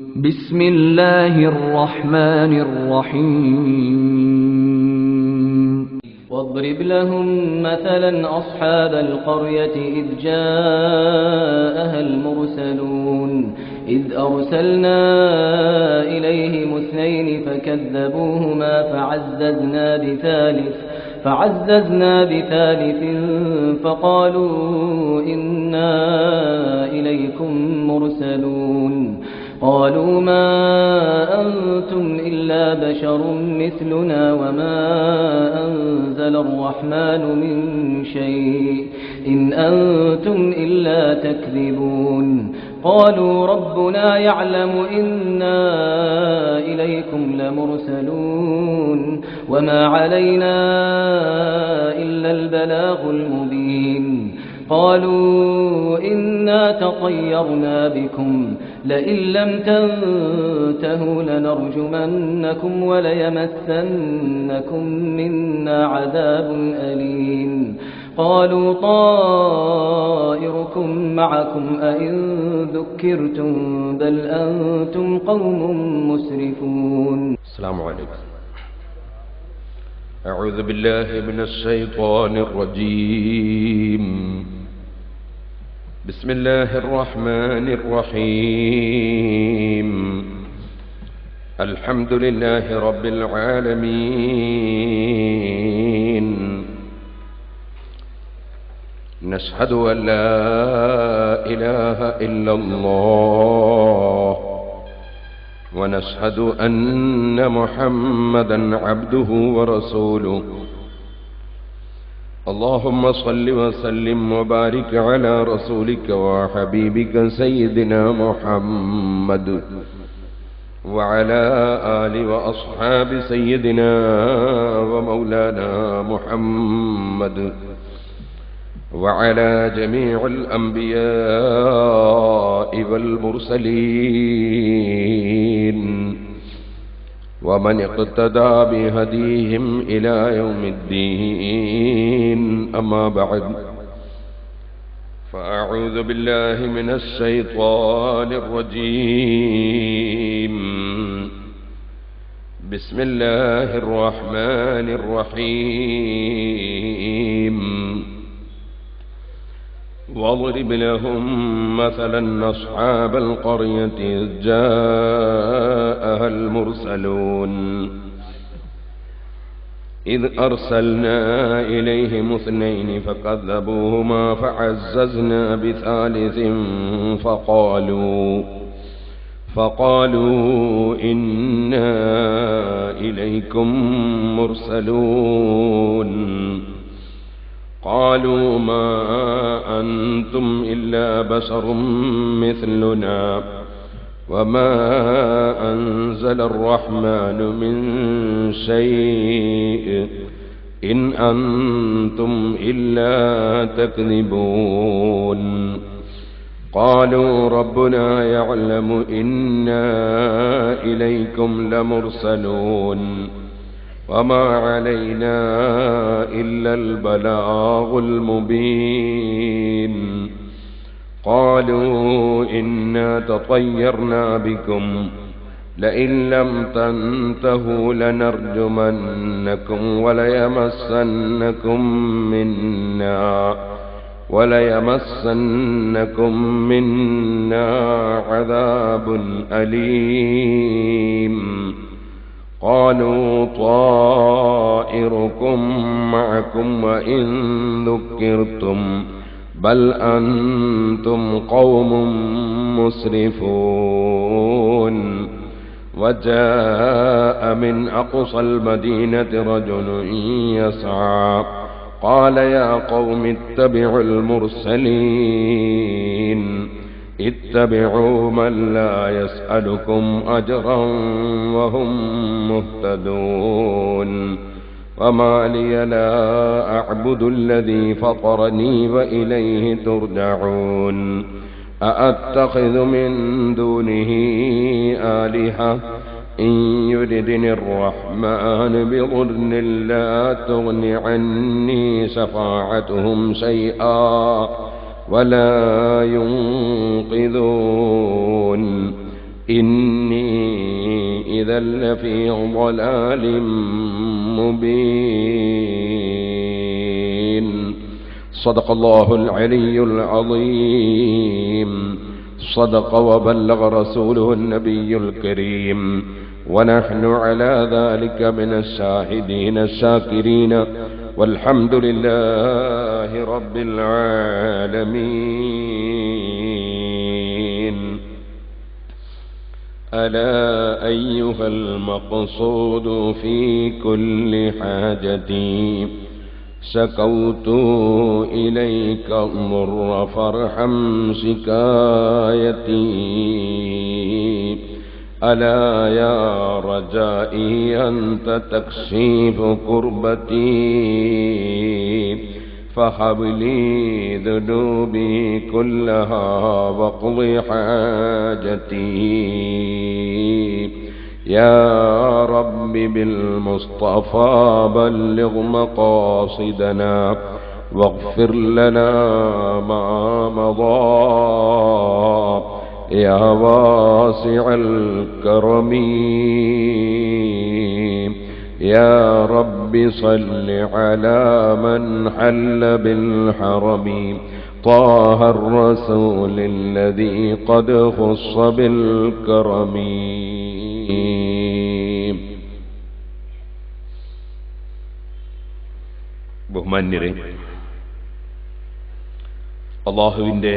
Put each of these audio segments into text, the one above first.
بسم الله الرحمن الرحيم واضرب لهم مثلا أصحاب القرية إذ جاءها المرسلون إذ أرسلنا إليهم اثنين فكذبوهما فعززنا بثالث فقالوا إنا إليكم مرسلون قالوا ما أنتم إلا بشر مثلنا وما أنزل الرحمن من شيء إن أنتم إلا تكذبون قالوا ربنا يعلم إنا إليكم لمرسلون وما علينا إلا البلاغ المبين قالوا إنا تطيرنا بكم لئن لم تنتهوا لنرجمنكم وليمسنكم منا عذاب أليم قالوا طائركم معكم أئن ذكرتم بل أنتم قوم مسرفون. السلام عليكم. أعوذ بالله من الشيطان الرجيم. بسم الله الرحمن الرحيم. الحمد لله رب العالمين. نشهد أن لا إله إلا الله ونشهد أن محمدًا عبده ورسوله. اللهم صل وسلم وبارك على رسولك وحبيبك سيدنا محمد وعلى آل وأصحاب سيدنا ومولانا محمد وعلى جميع الأنبياء والمرسلين ومن اقتدى بهديهم إلى يوم الدين. أما بعد، فأعوذ بالله من الشيطان الرجيم. بسم الله الرحمن الرحيم. واضرب لهم مثلا أصحاب القرية إذ جاءها المرسلون إذ أرسلنا إليهم اثنين فكذبوهما فعززنا بثالث فقالوا إنا إليكم مرسلون قالوا ما أنتم إلا بشر مثلنا وما أنزل الرحمن من شيء إن أنتم إلا تكذبون. قالوا ربنا يعلم إنا إليكم لمرسلون وما علينا إلا البلاغ المبين. قالوا إنا تطيرنا بكم لئن لم تنتهوا لنرجمنكم وليمسنكم منا عذاب أليم. قالوا طائركم معكم وإن ذكرتم بل أنتم قوم مسرفون. وجاء من أقصى المدينة رجل يسعى قال يا قوم اتبعوا المرسلين اتبعوا من لا يسألكم أجرا وهم مهتدون. وما لي لا أعبد الذي فطرني وإليه ترجعون. أأتخذ من دونه آلهة إن يردني الرحمن بضر لا تغن عني شفاعتهم شيئا ولا ينقذون. إني إذا لفي ضلال مبين. صدق الله العلي العظيم. صدق وبلغ رسوله النبي الكريم، ونحن على ذلك من الشاهدين الشاكرين، والحمد لله رب العالمين. ألا أيها المقصود في كل حاجتي، شكوت إليك مر فارحم شكايتي. ألا يا رجائي أنت تكشف كربتي، فهب لي ذنوبي كلها واقض حاجتي. يا رب بالمصطفى بلغ مقاصدنا، واغفر لنا ما مضى. يا واسع الكرم يا رب صل على من حل بالحرم، طه الرسول الذي قد خص بالكرم. ബഹുമാന്യരെ, അല്ലാഹുവിൻ്റെ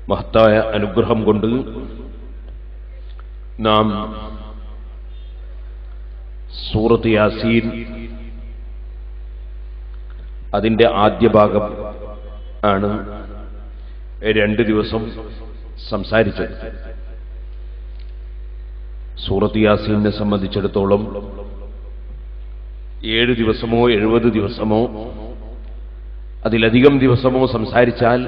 മഹത്തായ അനുഗ്രഹം കൊണ്ട് നാം സൂറത്ത് യാസീൻ അതിൻ്റെ ആദ്യ ഭാഗം ആണ് 2 ദിവസം സംസാരിച്ചത്. സൂറത്ത് യാസീനെ സംബന്ധിച്ചിടത്തോളം 7 ദിവസമോ 70 ദിവസമോ അതിലധികം ദിവസമോ സംസാരിച്ചാൽ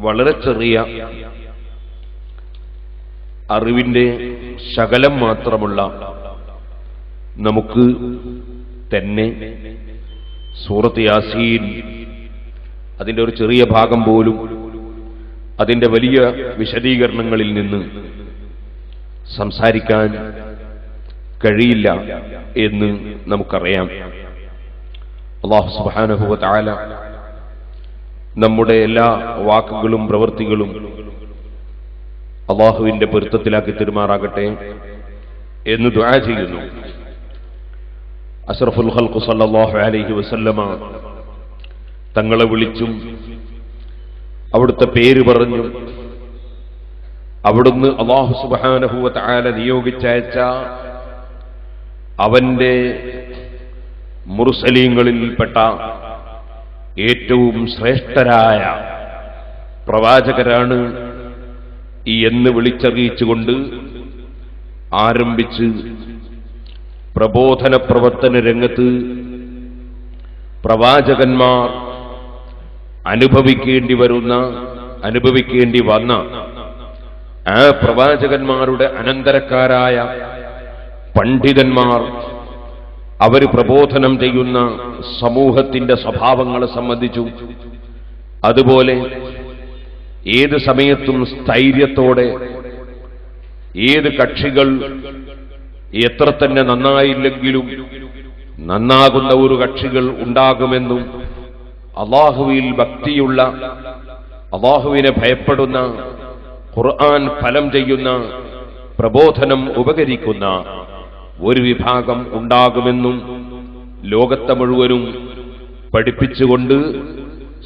വളരെ ചെറിയ അറിവിൻ്റെ ശകലം മാത്രമുള്ള നമുക്ക് തന്നെ സൂറത്ത് യാസീൻ അതിൻ്റെ ഒരു ചെറിയ ഭാഗം പോലും അതിൻ്റെ വലിയ വിശദീകരണങ്ങളിൽ നിന്ന് സംസാരിക്കാൻ കഴിയില്ല എന്ന് നമുക്കറിയാം. അല്ലാഹു സുബ്ഹാനഹു വ തആല നമ്മുടെ എല്ലാ വാക്കുകളും പ്രവൃത്തികളും അല്ലാഹുവിന്റെ പൊരുത്തത്തിലാക്കി തരുമാറാകട്ടെ എന്ന് ദുആ ചെയ്യുന്നു. അഷ്റഫുൽ ഖൽഖ് സല്ലല്ലാഹു അലൈഹി വസല്ലമ തങ്ങളെ വിളിച്ചും അവിടുത്തെ പേര് പറഞ്ഞും അവിടുന്ന് അല്ലാഹു സുബ്ഹാനഹു വ തആല നിയോഗിച്ചയച്ച അവന്റെ മുർസലീങ്ങളിൽപ്പെട്ട ഏറ്റവും ശ്രേഷ്ഠരായ പ്രവാചകരാണ് എന്ന് വിളിച്ചറിയിച്ചുകൊണ്ട് ആരംഭിച്ച് പ്രബോധന പ്രവർത്തന രംഗത്ത് പ്രവാചകന്മാർ അനുഭവിക്കേണ്ടി വന്ന ആ പ്രവാചകന്മാരുടെ അനന്തരക്കാരായ പണ്ഡിതന്മാർ അവർ പ്രബോധനം ചെയ്യുന്ന സമൂഹത്തിന്റെ സ്വഭാവങ്ങളെ സംബന്ധിച്ചു, അതുപോലെ ഏത് സമയത്തും സ്ഥൈര്യത്തോടെ ഏത് കക്ഷികൾ എത്ര തന്നെ നന്നായില്ലെങ്കിലും നന്നാകുന്ന ഒരു കക്ഷികൾ ഉണ്ടാകുമെന്നും അല്ലാഹുവിൽ ഭക്തിയുള്ള അല്ലാഹുവിനെ ഭയപ്പെടുന്ന ഖുർആൻ ഫലം ചെയ്യുന്ന പ്രബോധനം ഉപകരിക്കുന്ന ഒരു വിഭാഗം ഉണ്ടാകുമെന്നും ലോകത്തെ മുഴുവനും പഠിപ്പിച്ചുകൊണ്ട്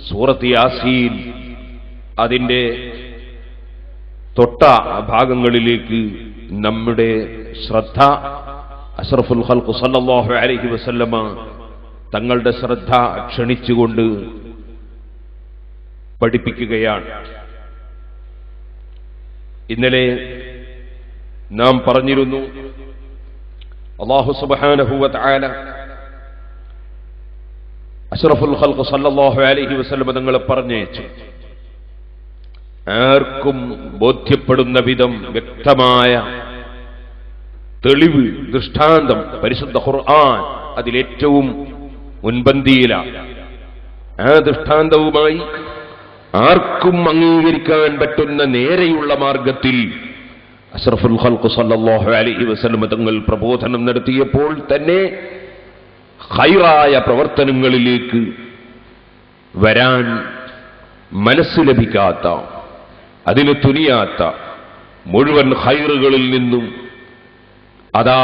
സൂറത്ത് യാസീൻ അതിൻ്റെ തൊട്ട ഭാഗങ്ങളിലേക്ക് നമ്മുടെ ശ്രദ്ധ അഷ്റഫുൽ ഖൽഖ് സല്ലല്ലാഹു അലൈഹി വസല്ലമ തങ്ങളുടെ ശ്രദ്ധ ക്ഷണിച്ചുകൊണ്ട് പഠിപ്പിക്കുകയാണ്. ഇന്നലെ നാം പറഞ്ഞിരുന്നു, അല്ലാഹു സുബ്ഹാനഹു വ തആല അഷ്റഫുൽ ഖൽഖ് സല്ലല്ലാഹു അലൈഹി വസല്ലമ തങ്ങളെ പറഞ്ഞയച്ചു. ആർക്കും ബോധ്യപ്പെടുന്ന വിധം വ്യക്തമായ തെളിവ്, ദൃഷ്ടാന്തം പരിശുദ്ധ ഖുർആൻ അതിലേറ്റവും മുൻപന്തിയിലാണ്. ആ ദൃഷ്ടാന്തവുമായി ആർക്കും അംഗീകരിക്കാൻ പറ്റുന്ന നേരെയുള്ള മാർഗത്തിൽ അഷ്റഫുൽ ഖൽഖ് സല്ലല്ലാഹു അലൈഹി വസല്ലം തങ്ങൾ പ്രബോധനം നടത്തിയപ്പോൾ തന്നെ ഖൈറായ പ്രവർത്തനങ്ങളിലേക്ക് വരാൻ മനസ്സ് ലഭിക്കാത്ത, അതിന് തുനിയാത്ത, മുഴുവൻ ഖൈറുകളിൽ നിന്നും അതാ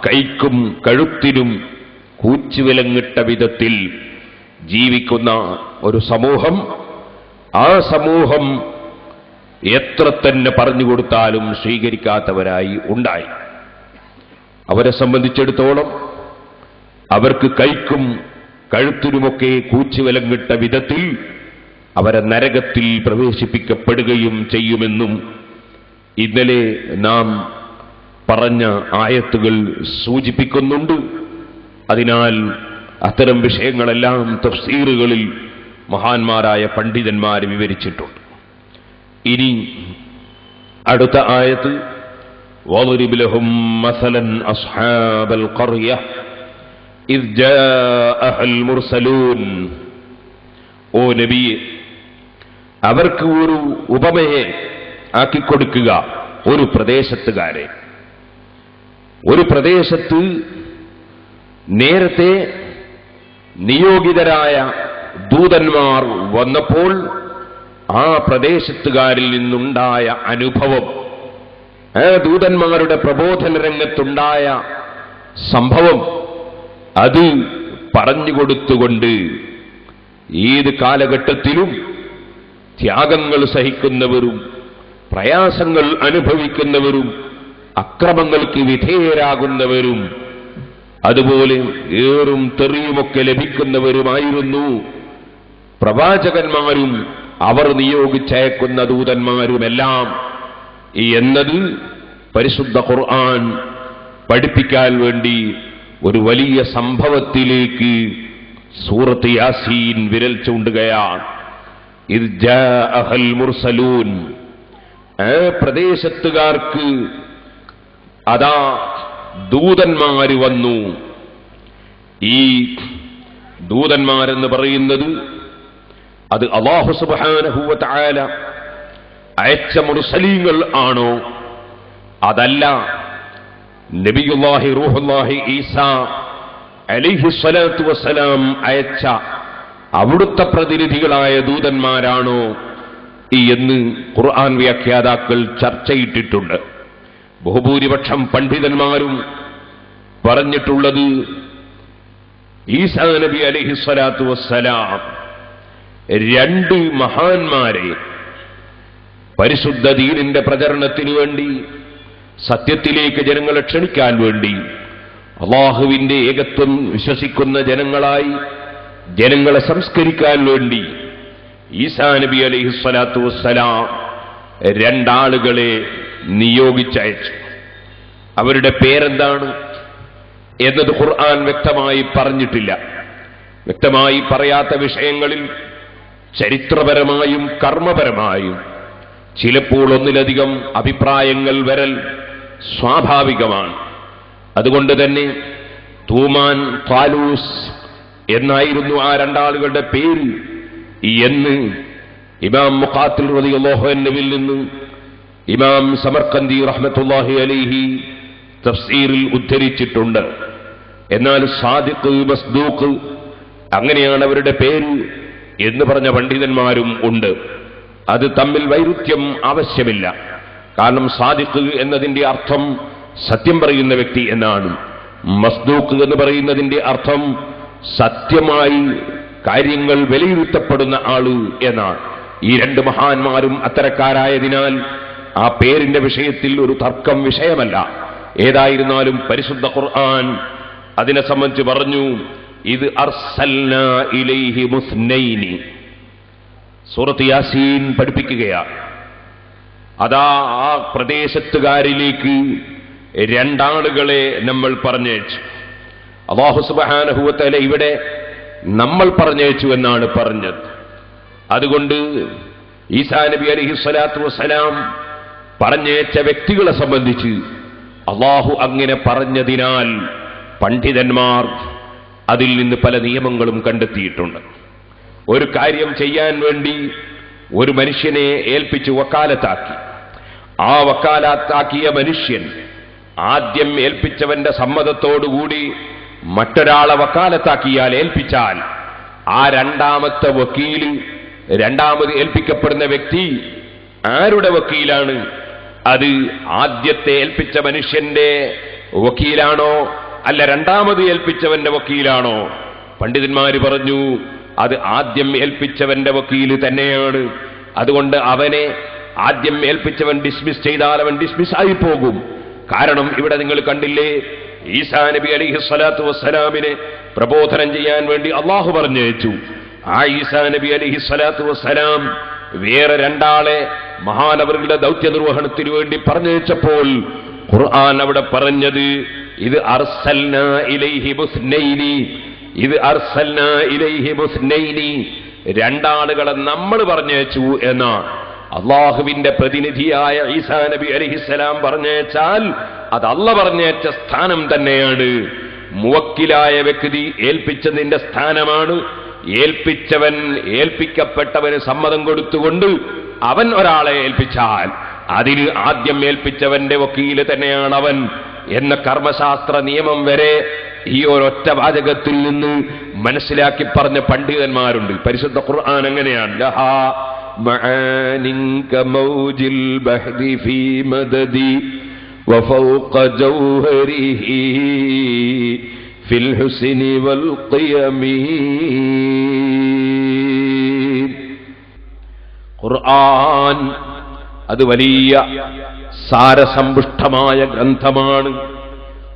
കൈക്കും കഴുത്തിനും കൂച്ചുവിലങ്ങിട്ട വിധത്തിൽ ജീവിക്കുന്ന ഒരു സമൂഹം, ആ സമൂഹം എത്ര തന്നെ പറഞ്ഞുകൊടുത്താലും സ്വീകരിക്കാത്തവരായി ഉണ്ടായി. അവരെ സംബന്ധിച്ചിടത്തോളം അവർക്ക് കൈക്കും കഴുത്തിനുമൊക്കെ കൂച്ചുവിലങ്ങിട്ട വിധത്തിൽ അവരെ നരകത്തിൽ പ്രവേശിപ്പിക്കപ്പെടുകയും ചെയ്യുമെന്നും ഇന്നലെ നാം പറഞ്ഞ ആയത്തുകൾ സൂചിപ്പിക്കുന്നുണ്ട്. അതിനാൽ അത്തരം വിഷയങ്ങളെല്ലാം തഫ്സീറുകളിൽ മഹാന്മാരായ പണ്ഡിതന്മാർ വിവരിച്ചിട്ടുണ്ട്. ഇനി അടുത്ത ആയത്ത് വദ്രിബ് ലഹും മസലൻ അസ്ഹാബൽ ഖർയ ഇദ് ജാഅഹൽ മുർസലൂൻ. ഓ നബിയെ, അവർക്ക് ഒരു ഉപമയെ ആക്കിക്കൊടുക്കുക. ഒരു പ്രദേശത്തുകാരെ, ഒരു പ്രദേശത്ത് നേരത്തെ നിയോഗിതരായ ദൂതന്മാർ വന്നപ്പോൾ ആ പ്രദേശത്തുകാരിൽ നിന്നുണ്ടായ അനുഭവം, ആ ദൂതന്മാരുടെ പ്രബോധന രംഗത്തുണ്ടായ സംഭവം, അത് പറഞ്ഞുകൊടുത്തുകൊണ്ട് ഏത് കാലഘട്ടത്തിലും ത്യാഗങ്ങൾ സഹിക്കുന്നവരും പ്രയാസങ്ങൾ അനുഭവിക്കുന്നവരും അക്രമങ്ങൾക്ക് വിധേയരാകുന്നവരും അതുപോലെ ഏറും തെറിയുമൊക്കെ ലഭിക്കുന്നവരുമായിരുന്നു പ്രവാചകന്മാരും അവർ നിയോഗിച്ചയക്കുന്ന ദൂതന്മാരുമെല്ലാം എന്നത് പരിശുദ്ധ ഖുർആൻ പഠിപ്പിക്കാൻ വേണ്ടി ഒരു വലിയ സംഭവത്തിലേക്ക് സൂറത്ത് യാസീൻ വിരൽ ചൂണ്ടുകയാണ്. ഇദ് ജാഅഹൽ മുർസലൂൻ. ആ പ്രദേശത്തുകാർക്ക് അതാ ദൂതന്മാര് വന്നു. ഈ ദൂതന്മാരെന്ന് പറയുന്നത് അത് അല്ലാഹു സുബ്ഹാനഹു വ തആല അയച്ച മുർസലീങ്ങൾ ആണോ? അതല്ല, നബിയുല്ലാഹി റൂഹുല്ലാഹി ഈസാ അലൈഹി സ്വലാത്തു വസ്സലാം അയച്ച അവിടുത്തെ പ്രതിനിധികളായ ദൂതന്മാരാണോ എന്ന് ഖുർആൻ വ്യാഖ്യാതാക്കൾ ചർച്ചയിട്ടിട്ടുണ്ട്. ബഹുഭൂരിപക്ഷം പണ്ഡിതന്മാരും പറഞ്ഞിട്ടുള്ളത് ഈസാ നബി അലൈഹി സ്വലാത്തു വസ്സലാം രണ്ട് മഹാന്മാരെ പരിശുദ്ധ ദീനിന്റെ പ്രചരണത്തിനു വേണ്ടി, സത്യത്തിലേക്ക് ജനങ്ങളെ ക്ഷണിക്കാൻ വേണ്ടി, അല്ലാഹുവിന്റെ ഏകത്വം വിശ്വസിക്കുന്ന ജനങ്ങളായി ജനങ്ങളെ സംസ്കരിക്കാൻ വേണ്ടി ഈസാ നബി അലൈഹി സ്വലാത്തു വസ്സലാം രണ്ടാളുകളെ നിയോഗിച്ചയച്ചു. അവരുടെ പേരെന്താണ് എന്നത് ഖുർആൻ വ്യക്തമായി പറഞ്ഞിട്ടില്ല. വ്യക്തമായി പറയാത്ത വിഷയങ്ങളിൽ ചരിത്രപരമായും കർമ്മപരമായും ചിലപ്പോൾ ഒന്നിലധികം അഭിപ്രായങ്ങൾ വരൽ സ്വാഭാവികമാണ്. അതുകൊണ്ട് തന്നെ തൂമാൻ, താലൂസ് എന്നായിരുന്നു ആ രണ്ടാളുകളുടെ പേര് എന്ന് ഇമാം മുഖാത്തിൽ റളിയല്ലാഹു അൻഹുവിൽ നിന്ന് ഇമാം സമർഖന്ദി റഹ്മത്തുള്ളാഹി അലൈഹി തഫ്സീറിൽ ഉദ്ധരിച്ചിട്ടുണ്ട്. എന്നാൽ സാദിഖ്, മസ്ദൂഖ് അങ്ങനെയാണ് അവരുടെ പേര് എന്ന് പറഞ്ഞ പണ്ഡിതന്മാരും ഉണ്ട്. അത് തമ്മിൽ വൈരുദ്ധ്യം ആവശ്യമില്ല. കാരണം സാദിഖ് എന്നതിന്റെ അർത്ഥം സത്യം പറയുന്ന വ്യക്തി എന്നാണ്. മസ്ദൂഖ് എന്ന് പറയുന്നതിന്റെ അർത്ഥം സത്യമായി കാര്യങ്ങൾ വിലയിരുത്തപ്പെടുന്ന ആള് എന്നാണ്. ഈ രണ്ട് മഹാന്മാരും അത്തരക്കാരായതിനാൽ ആ പേരിന്റെ വിഷയത്തിൽ ഒരു തർക്കം വിഷയമല്ല. ഏതായിരുന്നാലും പരിശുദ്ധ ഖുർആൻ അതിനെ സംബന്ധിച്ച് പറഞ്ഞു, ഇത് അർസൽനാ ഇലൈഹി മുസ്നൈനി. സൂറത്ത് യാസീൻ പഠിപ്പിക്കുകയാണ്. അതാ ആ പ്രദേശത്തുകാരിലേക്ക് രണ്ടാളുകളെ നമ്മൾ പറഞ്ഞയച്ചു. അല്ലാഹു സുബ്ഹാനഹു വ തആല ഇവിടെ നമ്മൾ പറഞ്ഞയച്ചു എന്നാണ് പറഞ്ഞത്. അതുകൊണ്ട് ഈസാ നബി അലൈഹി സ്വലാത്തു വസ്സലാം പറഞ്ഞയച്ച വ്യക്തികളെ സംബന്ധിച്ച് അല്ലാഹു അങ്ങനെ പറഞ്ഞതിനാൽ പണ്ഡിതന്മാർ അതിൽ നിന്ന് പല നിയമങ്ങളും കണ്ടെത്തിയിട്ടുണ്ട്. ഒരു കാര്യം ചെയ്യാൻ വേണ്ടി ഒരു മനുഷ്യനെ ഏൽപ്പിച്ച് വക്കാലത്താക്കി. ആ വക്കാലത്താക്കിയ മനുഷ്യൻ ആദ്യം ഏൽപ്പിച്ചവന്റെ സമ്മതത്തോടുകൂടി മറ്റൊരാളെ വക്കാലത്താക്കിയാൽ, ഏൽപ്പിച്ചാൽ, ആ രണ്ടാമത്തെ വക്കീല്, രണ്ടാമത് ഏൽപ്പിക്കപ്പെടുന്ന വ്യക്തി ആരുടെ വക്കീലാണ്? അത് ആദ്യത്തെ ഏൽപ്പിച്ച മനുഷ്യന്റെ വക്കീലാണോ അല്ല രണ്ടാമത് ഏൽപ്പിച്ചവന്റെ വക്കീലാണോ? പണ്ഡിതന്മാര് പറഞ്ഞു അത് ആദ്യം ഏൽപ്പിച്ചവന്റെ വക്കീല് തന്നെയാണ്. അതുകൊണ്ട് അവനെ ആദ്യം ഏൽപ്പിച്ചവൻ ഡിസ്മിസ് ചെയ്താൽ അവൻ ഡിസ്മിസ് ആയി പോകും. കാരണം ഇവിടെ നിങ്ങൾ കണ്ടില്ലേ, ഈസാ നബി അലൈഹിസ്സലാത്തു വസ്സലാമിനെ പ്രബോധനം ചെയ്യാൻ വേണ്ടി അള്ളാഹു പറഞ്ഞയച്ചു. ആ ഈസാ നബി അലൈഹിസ്സലാത്തു വസ്സലാം വേറെ രണ്ടാളെ മഹാനവരുടെ ദൗത്യ നിർവഹണത്തിനു വേണ്ടി പറഞ്ഞയച്ചപ്പോൾ ഖുർആൻ അവിടെ പറഞ്ഞത് ഇത് അർസൽനാ ഇലൈഹി മുസ്നൈനി, ഇത് അർസൽനാ ഇലൈഹി മുസ്നൈനി, രണ്ടാളുകളെ നമ്മൾ പറഞ്ഞയച്ചു എന്നാണ്. അള്ളാഹുവിന്റെ പ്രതിനിധിയായ ഈസാ നബി അലൈഹിസ്സലാം പറഞ്ഞയച്ചാൽ അത് അള്ളാഹ് പറഞ്ഞയച്ച സ്ഥാനം തന്നെയാണ്. മുവക്കിലായ വ്യക്തി ഏൽപ്പിച്ചതിന്റെ സ്ഥാനമാണ്. ഏൽപ്പിച്ചവൻ ഏൽപ്പിക്കപ്പെട്ടവന് സമ്മതം കൊടുത്തുകൊണ്ട് അവൻ ഒരാളെ ഏൽപ്പിച്ചാൽ അതിന് ആദ്യം ഏൽപ്പിച്ചവന്റെ വക്കീല് തന്നെയാണ് അവൻ എന്ന കർമ്മശാസ്ത്ര നിയമം വരെ ഈ ഒരൊറ്റ വാചകത്തിൽ നിന്ന് മനസ്സിലാക്കി പറഞ്ഞ പണ്ഡിതന്മാരുണ്ട്. പരിശുദ്ധ ഖുർആൻ അങ്ങനെയാണ്, ലഹാ മആനിൻ കമൗജിൽ ബഹ്രി ഫീ മദദി വഫൗഖ ജൗഹരിഹി ഫിൽ ഹുസ്നി വൽ ഖിയമി. ഖുർആൻ അത് വലിയ സാരസമ്പുഷ്ടമായ ഗ്രന്ഥമാണ്.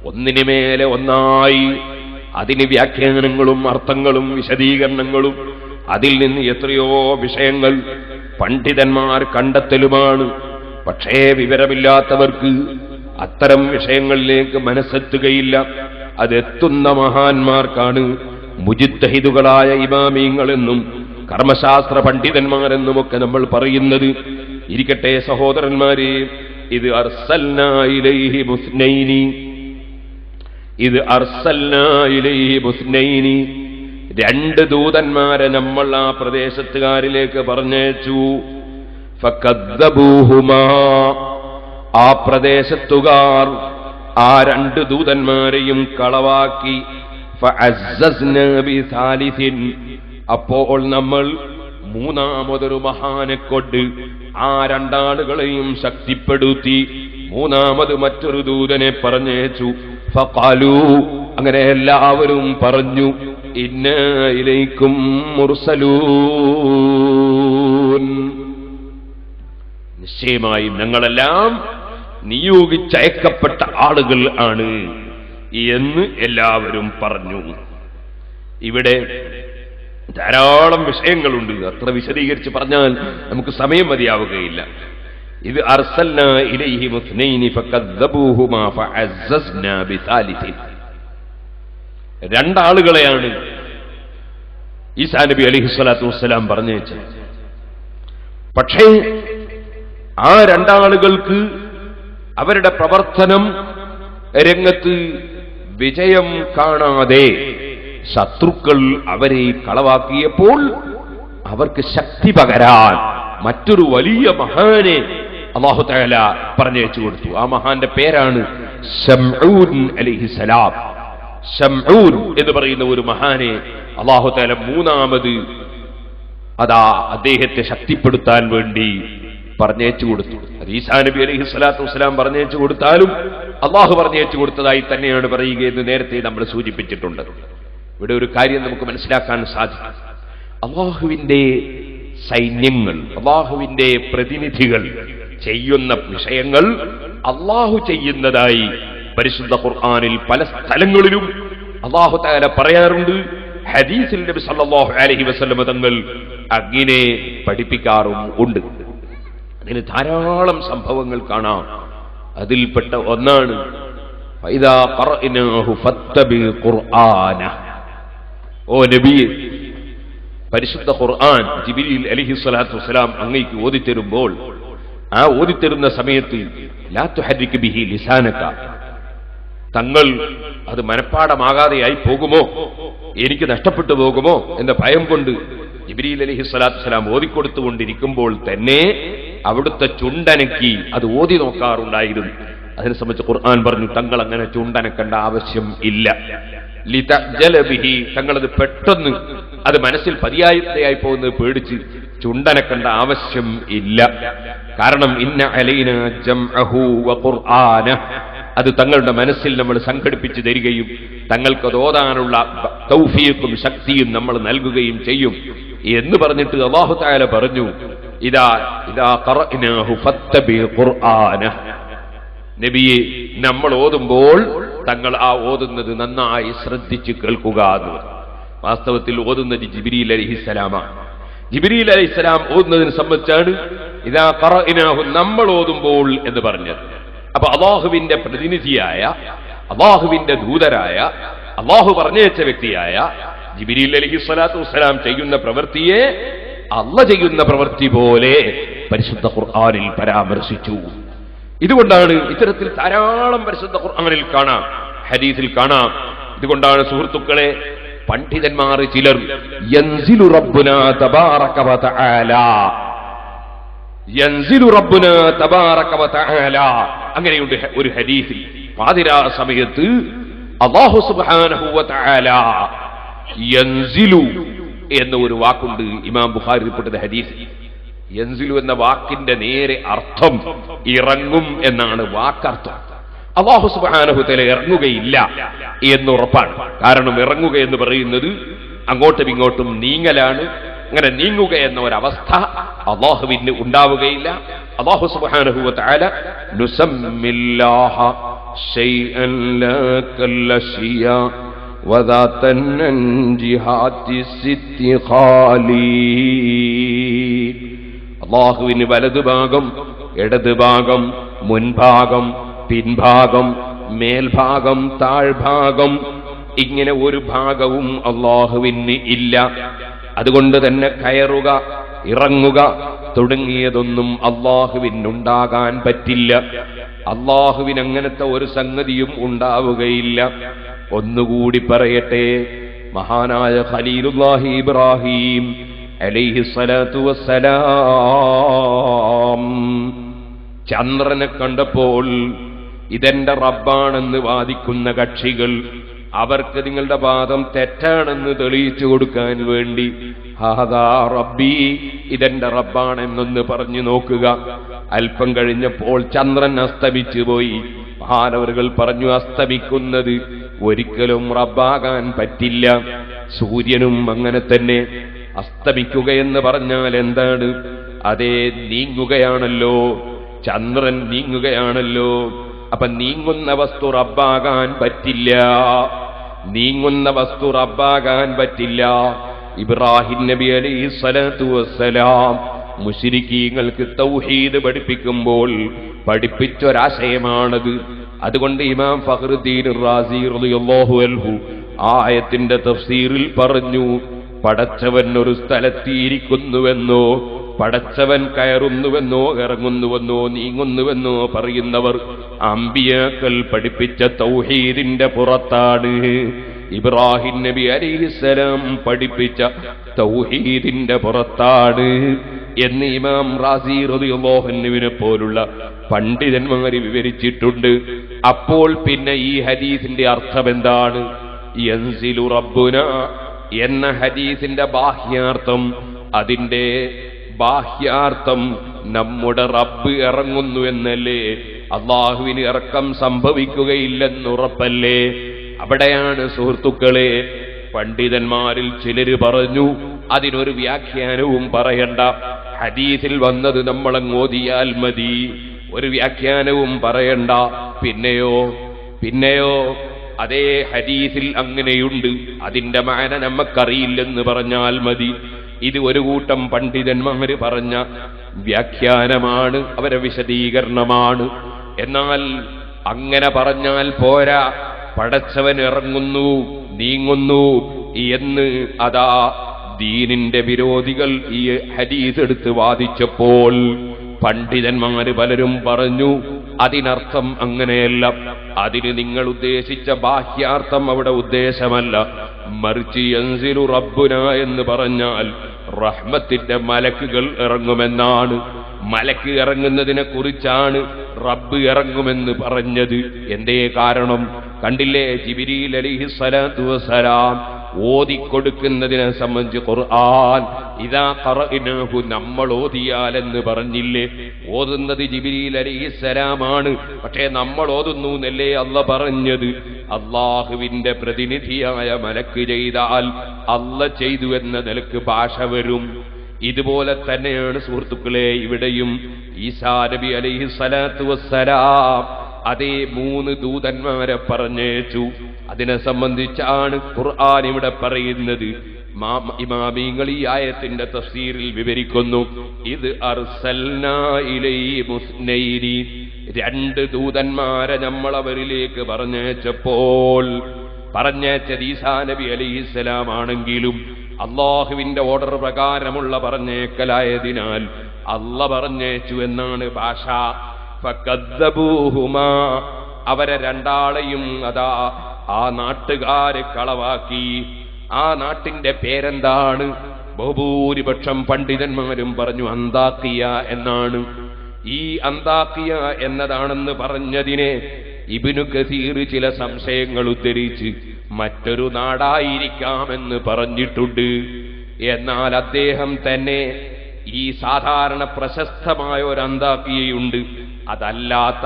ഒന്നിനു മേലെ ഒന്നായി അതിന് വ്യാഖ്യാനങ്ങളും അർത്ഥങ്ങളും വിശദീകരണങ്ങളും അതിൽ നിന്ന് എത്രയോ വിഷയങ്ങൾ പണ്ഡിതന്മാർ കണ്ടെത്തലുമാണ്. പക്ഷേ വിവരമില്ലാത്തവർക്ക് അത്തരം വിഷയങ്ങളിലേക്ക് മനസ്സെത്തുകയില്ല. അതെത്തുന്ന മഹാന്മാർക്കാണ് മുജിത്തഹിദുകളായ ഇമാമീങ്ങളെന്നും കർമ്മശാസ്ത്ര പണ്ഡിതന്മാരെന്നുമൊക്കെ നമ്മൾ പറയുന്നത്. ഇരിക്കട്ടെ സഹോദരന്മാരെ, ഇത് അർസൽനാ ഇലൈഹി മുസ്നൈനി, ഇത് അർസൽനാ ഇലൈഹി മുസ്നൈനി, രണ്ട് ദൂതന്മാരെ നമ്മൾ ആ പ്രദേശത്തുകാരിലേക്ക് പറഞ്ഞയച്ചു. ഫകദ്ദബൂഹുമാ, ആ പ്രദേശത്തുകാർ ആ രണ്ട് ദൂതന്മാരെയും കളവാക്കി. ഫഅസ്സസ്നാ ബിസാലിസിൻ, അപ്പോൾ നമ്മൾ മൂന്നാമതൊരു മഹാനെ കൊണ്ട് ആ രണ്ടാളുകളെയും ശക്തിപ്പെടുത്തി. മൂന്നാമത് മറ്റൊരു ദൂതനെ പറഞ്ഞയച്ചു. ഫഖാലൂ, അങ്ങനെ എല്ലാവരും പറഞ്ഞു, ഇന്നാ ഇലൈക്കും മുർസലൂൻ, നിശ്ചയമായും ഞങ്ങളെല്ലാം നിയോഗിച്ചയക്കപ്പെട്ട ആളുകൾ ആണ് എന്ന് എല്ലാവരും പറഞ്ഞു. ഇവിടെ ധാരാളം വിഷയങ്ങളുണ്ട്. അത്ര വിശദീകരിച്ച് പറഞ്ഞാൽ നമുക്ക് സമയം മതിയാവുകയില്ല. ഇത് അർസൽനാ ഇലൈഹി മുസ്നൈനി ഫകദ്ദബൂഹുമാ ഫഅസ്സസ്നാ ബിസാലിസിൻ, രണ്ടാളുകളെയാണ് ഈസാ നബി അലൈഹിസ്സലാത്തു വസ്സലാം പറഞ്ഞയച്ചത്. പക്ഷേ ആ രണ്ടാളുകൾക്ക് അവരുടെ പ്രവർത്തനം രംഗത്ത് വിജയം കാണാതെ ശത്രുക്കൾ അവരെ കളവാക്കിയപ്പോൾ അവർക്ക് ശക്തി പകരാൻ മറ്റൊരു വലിയ മഹാനെ അല്ലാഹു തആല പറഞ്ഞയച്ചു കൊടുത്തു. ആ മഹാന്റെ പേരാണ് ശംഊൻ അലൈഹിസ്സലാം. ശംഊൻ എന്ന് പറയുന്ന ഒരു മഹാനെ അല്ലാഹു തആല മൂന്നാമത് അതാ അദ്ദേഹത്തെ ശക്തിപ്പെടുത്താൻ വേണ്ടി പറഞ്ഞയച്ചു കൊടുത്തു. അത് ഈസാ നബി അലൈഹിസ്സലാത്തു വസ്സലാം പറഞ്ഞയച്ചു കൊടുത്താലും അള്ളാഹു പറഞ്ഞയച്ചു കൊടുത്തതായി തന്നെയാണ് പറയുകയെന്ന് നേരത്തെ നമ്മൾ സൂചിപ്പിച്ചിട്ടുണ്ട്. ഇവിടെ ഒരു കാര്യം നമുക്ക് മനസ്സിലാക്കാൻ സാധിക്കും. അള്ളാഹുവിന്റെ സൈന്യങ്ങൾ, അള്ളാഹുവിന്റെ പ്രതിനിധികൾ ചെയ്യുന്ന വിഷയങ്ങൾ അള്ളാഹു ചെയ്യുന്നതായി പരിശുദ്ധ ഖുർആനിൽ പല സ്ഥലങ്ങളിലും അള്ളാഹു തആല പറയാറുണ്ട്. ഹദീസിൽ നബി സല്ലല്ലാഹു അലൈഹി വസല്ലം തങ്ങൾ അങ്ങനെ പഠിപ്പിക്കാറും ഉണ്ട്. അതിന് ധാരാളം സംഭവങ്ങൾ കാണാം. അതിൽപ്പെട്ട ഒന്നാണ് ഫൈദാ ഖറഅനാഹു ഫത്തബിൽ ഖുർആന. ഓ നബിയെ, പരിശുദ്ധ ഖുർആൻ ജിബ്രീൽ അലൈഹിസ്സലാത്തു വസ്സലാം അങ്ങേക്ക് ഓതിത്തരുമ്പോൾ ആ ഓതിത്തരുന്ന സമയത്ത് ലാ തുഹരിക് ബിഹി ലിസാനക, തങ്ങൾ അത് മനഃപ്പാടമാകാതെയായി പോകുമോ, എനിക്ക് നഷ്ടപ്പെട്ടു പോകുമോ എന്ന ഭയം കൊണ്ട് ജിബ്രീൽ അലൈഹിസ്സലാത്തു വസ്സലാം ഓതിക്കൊടുത്തുകൊണ്ടിരിക്കുമ്പോൾ തന്നെ അവിടുത്തെ ചുണ്ടനക്കി അത് ഓതി നോക്കാറുണ്ടായിരുന്നു. അതിനെ സംബന്ധിച്ച് ഖുർആൻ പറഞ്ഞു, തങ്ങൾ അങ്ങനെ ചുണ്ടനക്കേണ്ട ആവശ്യം ഇല്ല. ലിതഅജലബിഹി, തങ്ങളത് പെട്ടെന്ന് അത് മനസ്സിൽ പതിയായി പോകുന്നത് പേടിച്ച് ചുണ്ടനക്കേണ്ട ആവശ്യം ഇല്ല. കാരണം ഇന്ന അലൈനാ ജംഅഹു വ ഖുർആനഹു, അത് തങ്ങളുടെ മനസ്സിൽ നമ്മൾ സംഘടിപ്പിച്ചു തരികയും തങ്ങൾക്ക് ഓതാനുള്ള തൗഫീഖും ശക്തിയും നമ്മൾ നൽകുകയും ചെയ്യും എന്ന് പറഞ്ഞിട്ട് അല്ലാഹു തആല പറഞ്ഞു, ഇദാ ഖറഅനാഹു ഫത്തബി ഖുർആനഹു, നബിയെ നമ്മൾ ഓതുമ്പോൾ തങ്ങൾ ആ ഓതുന്നത് നന്നായി ശ്രദ്ധിച്ച് കേൾക്കുക എന്ന്. വാസ്തവത്തിൽ ഓതുന്നത് ജിബ്രീൽ അലൈഹിസ്സലാമാണ്. ജിബ്രീൽ അലൈഹിസ്സലാം ഓതുന്നതിനെ സംബന്ധിച്ചാണ് ഇദാ ഖറഅനാഹു നമ്മൾ ഓതുമ്പോൾ എന്ന് പറഞ്ഞത്. അപ്പൊ അല്ലാഹുവിന്റെ പ്രതിനിധിയായ, അല്ലാഹുവിന്റെ ദൂതരായ, അല്ലാഹു പറഞ്ഞയച്ച വ്യക്തിയായ ജിബ്രീൽ അലൈഹിസ്സലാത്തു വസ്സലാം ചെയ്യുന്ന പ്രവൃത്തിയെ അല്ലാഹു ചെയ്യുന്ന പ്രവൃത്തി പോലെ പരിശുദ്ധ ഖുർആനിൽ പരാമർശിച്ചു. ഇതുകൊണ്ടാണ് ഇത്തരത്തിൽ ധാരാളം പരിശുദ്ധ ഖുർആനിൽ കാണാം, ഹദീസിൽ കാണാം. ഇതുകൊണ്ടാണ് സുഹൃത്തുക്കളെ പണ്ഡിതന്മാർ ചിലർ യൻസിലു റബ്ബുനാ തബാറക വ തആല, യൻസിലു റബ്ബുനാ തബാറക വ തആല, അങ്ങനെയുണ്ട് ഒരു ഹദീസിൽ. പാതിരാ സമയത്ത് അല്ലാഹു സുബ്ഹാനഹു വ തആല യൻസിലു എന്ന ഒരു വാക്കുണ്ട്. ഇമാം ബുഖാരി റിപ്പോർട്ട് ചെയ്ത ഹദീസ്. യൻസിലു എന്ന വാക്കിന്റെ നേരെ അർത്ഥം ഇറങ്ങും എന്നാണ് വാക്കർത്ഥം. അല്ലാഹു സുബ്ഹാനഹു തആല ഇറങ്ങുകയില്ല എന്നുറപ്പാണ്. കാരണം ഇറങ്ങുക എന്ന് പറയുന്നത് അങ്ങോട്ടും ഇങ്ങോട്ടും നീങ്ങലാണ്. അങ്ങനെ നീങ്ങുക എന്ന ഒരവസ്ഥ അല്ലാഹുവിന് ഉണ്ടാവുകയില്ല. അല്ലാഹു സുബ്ഹാനഹു വ തആല നുസമ്മില്ലാഹ ശൈഅൻ ലാ കല്ലശിയ വദാതൻ ജിഹാത്തി സിത്തിഖാലി. അല്ലാഹുവിന് വലതുഭാഗം, ഇടതുഭാഗം, മുൻഭാഗം, പിൻഭാഗം, മേൽഭാഗം, താഴ്ഭാഗം, ഇങ്ങനെ ഒരു ഭാഗവും അല്ലാഹുവിന് ഇല്ല. അതുകൊണ്ട് തന്നെ കയറുക, ഇറങ്ങുക തുടങ്ങിയതൊന്നും അല്ലാഹുവിനുണ്ടാകാൻ പറ്റില്ല. അല്ലാഹുവിന് അങ്ങനത്തെ ഒരു സംഗതിയും ഉണ്ടാവുകയില്ല. ഒന്നുകൂടി പറയട്ടെ, മഹാനായ ഖലീലുല്ലാഹി ഇബ്രാഹിം അലൈഹി സ്വലാത്തു വസ്സലാം ചന്ദ്രനെ കണ്ടപ്പോൾ ഇതെന്റെ റബ്ബാണെന്ന് വാദിക്കുന്ന കക്ഷികൾ, അവർക്ക് നിങ്ങളുടെ വാദം തെറ്റാണെന്ന് തെളിയിച്ചു കൊടുക്കാൻ വേണ്ടി ഹാദാ റബ്ബി, ഇതെന്റെ റബ്ബാണെന്നൊന്ന് പറഞ്ഞു നോക്കുക. അല്പം കഴിഞ്ഞപ്പോൾ ചന്ദ്രൻ അസ്തമിച്ചു പോയി. മഹാനവറുകൾ പറഞ്ഞു, അസ്തമിക്കുന്നത് ഒരിക്കലും റബ്ബാകാൻ പറ്റില്ല. സൂര്യനും അങ്ങനെ തന്നെ. അസ്തമിക്കുക എന്ന് പറഞ്ഞാൽ എന്താണ്? അതേ, നീങ്ങുകയാണല്ലോ. ചന്ദ്രൻ നീങ്ങുകയാണല്ലോ. അപ്പൊ നീങ്ങുന്ന വസ്തു റബ്ബാകാൻ പറ്റില്ല. നീങ്ങുന്ന വസ്തു റബ്ബാകാൻ പറ്റില്ല. ഇബ്രാഹിം നബി അലൈഹി സ്വലാത്തു വസ്സലാം മുശ്രിക്കീങ്ങൾക്ക് തൗഹീദ് പഠിപ്പിക്കുമ്പോൾ പഠിപ്പിച്ചൊരാശയമാണത്. അതുകൊണ്ട് ഇമാം ഫഖ്റുദ്ദീൻ റാസി റളിയല്ലാഹു അൻഹു ആയത്തിന്റെ തഫ്സീറിൽ പറഞ്ഞു, പടച്ചവൻ ഒരു സ്ഥലത്തിരിക്കുന്നുവെന്നോ, പടച്ചവൻ കയറുന്നുവെന്നോ, ഇറങ്ങുന്നുവെന്നോ, നീങ്ങുന്നുവെന്നോ പറയുന്നവർ അമ്പിയാക്കൾ പഠിപ്പിച്ച തൗഹീദിന്റെ പുറത്താണ്. ഇബ്രാഹിം നബി അലൈഹിസ്സലാം പഠിപ്പിച്ച തൗഹീദിന്റെ പുറത്താണ് എന്ന് ഇമാം റാസി റളിയല്ലാഹു അൻഹുവിനെ പോലുള്ള പണ്ഡിതന്മാർ വിവരിച്ചിട്ടുണ്ട്. അപ്പോൾ പിന്നെ ഈ ഹദീസിന്റെ അർത്ഥം എന്താണ്? യൻസിലു റബ്ബുന എന്ന ഹദീസിന്റെ ബാഹ്യാർത്ഥം, അതിന്റെ ബാഹ്യാർത്ഥം നമ്മുടെ റബ്ബ് ഇറങ്ങുന്നു എന്നല്ലേ? അല്ലാഹുവിന് ഇറക്കം സംഭവിക്കുകയില്ലെന്നുറപ്പല്ലേ? അവിടെയാണ് സുഹൃത്തുക്കളെ പണ്ഡിതന്മാരിൽ ചിലര് പറഞ്ഞു, അതിനൊരു വ്യാഖ്യാനവും പറയണ്ട, ഹദീസിൽ വന്നത് നമ്മളങ്ങ് ഓതിയാൽ മതി, ഒരു വ്യാഖ്യാനവും പറയണ്ട. പിന്നെയോ അതേ ഹദീസിൽ അങ്ങനെയുണ്ട്, അതിന്റെ മാന നമുക്കറിയില്ലെന്ന് പറഞ്ഞാൽ മതി. ഇത് ഒരു കൂട്ടം പണ്ഡിതന്മാര് പറഞ്ഞ വ്യാഖ്യാനമാണ്, അവരെ വിശദീകരണമാണ്. എന്നാൽ അങ്ങനെ പറഞ്ഞാൽ പോരാ. പടച്ചവൻ ഇറങ്ങുന്നു, നീങ്ങുന്നു എന്ന് അതാ ദീനിന്റെ വിരോധികൾ ഈ ഹദീസ് എടുത്ത് വാദിച്ചപ്പോൾ പണ്ഡിതന്മാര് പലരും പറഞ്ഞു, അതിനർത്ഥം അങ്ങനെയല്ല, അതിന് നിങ്ങൾ ഉദ്ദേശിച്ച ബാഹ്യാർത്ഥം അവിടെ ഉദ്ദേശമല്ല. മറിച്ച് യൻസിലു റബ്ബുന എന്ന് പറഞ്ഞാൽ റഹ്മത്തിന്റെ മലക്കുകൾ ഇറങ്ങുമെന്നാണ്. മലക്ക് ഇറങ്ങുന്നതിനെ കുറിച്ചാണ് റബ്ബ് ഇറങ്ങുമെന്ന് പറഞ്ഞത്. എന്തേ കാരണം? കണ്ടില്ലേ, ജിബ്രീൽ അലൈഹിസ്സലാത്തു വസ്സലാം ഓതിക്കൊടുക്കുന്നതിനെ സംബന്ധിച്ച് ഖുർആൻ ഇദാ ഖറഅനാഹു നമ്മൾ ഓതിയാലെന്ന് പറഞ്ഞില്ലേ? ഓതുന്നത് ജിബ്രീൽ അലൈഹിസ്സലാമാണ്. പക്ഷേ നമ്മൾ ഓതുന്നു എന്നല്ലേ അല്ലാഹ് പറഞ്ഞത്. അള്ളാഹുവിന്റെ പ്രതിനിധിയായ മലക്ക് ചെയ്താൽ അല്ലാഹ് ചെയ്തു എന്ന നിലക്ക് ഭാഷ വരും. ഇതുപോലെ തന്നെയാണ് സുഹൃത്തുക്കളെ ഇവിടെയും ഈസാ നബി അലൈഹിസ്സലാത്തു വസ്സലാം അതേ 3 ദൂതന്മാരെ പറഞ്ഞേച്ചു. അതിനെ സംബന്ധിച്ചാണ് ഖുർആൻ ഇവിടെ പറയുന്നത്. ഇമാമിങ്ങൾ ഈ ആയത്തിന്റെ തഫ്സീറിൽ വിവരിക്കുന്നു. ഇത് അർസൽനാ ഇലൈഹിം മുസ്നൈനി, 2 ദൂതന്മാരെ നമ്മൾ അവരിലേക്ക് പറഞ്ഞേച്ചപ്പോൾ, പറഞ്ഞേച്ചത് ഈസാ നബി അലൈഹിസ്സലാം ആണെങ്കിലും അള്ളാഹുവിന്റെ ഓർഡർ പ്രകാരമുള്ള പറഞ്ഞേക്കലായതിനാൽ അല്ലാഹ് പറഞ്ഞേച്ചു എന്നാണ് ഭാഷ. ഫകദ്ദബൂഹുമാ, അവരെ 2ആളെയും അതാ ആ നാട്ടുകാര് കളവാക്കി. ആ നാട്ടിന്റെ പേരെന്താണ്? ബഹുഭൂരിപക്ഷം പണ്ഡിതന്മാരും പറഞ്ഞു അന്താക്കിയ എന്നാണ്. ഈ അന്താക്കിയ എന്നതാണെന്ന് പറഞ്ഞതിനെ ഇബ്നു കസീർ ചില സംശയങ്ങൾ ഉദ്ധരിച്ച് മറ്റൊരു നാടായിരിക്കാമെന്ന് പറഞ്ഞിട്ടുണ്ട്. എന്നാൽ അദ്ദേഹം തന്നെ ഈ സാധാരണ പ്രശസ്തമായ ഒരു അന്താക്കിയയുണ്ട്, അതല്ലാത്ത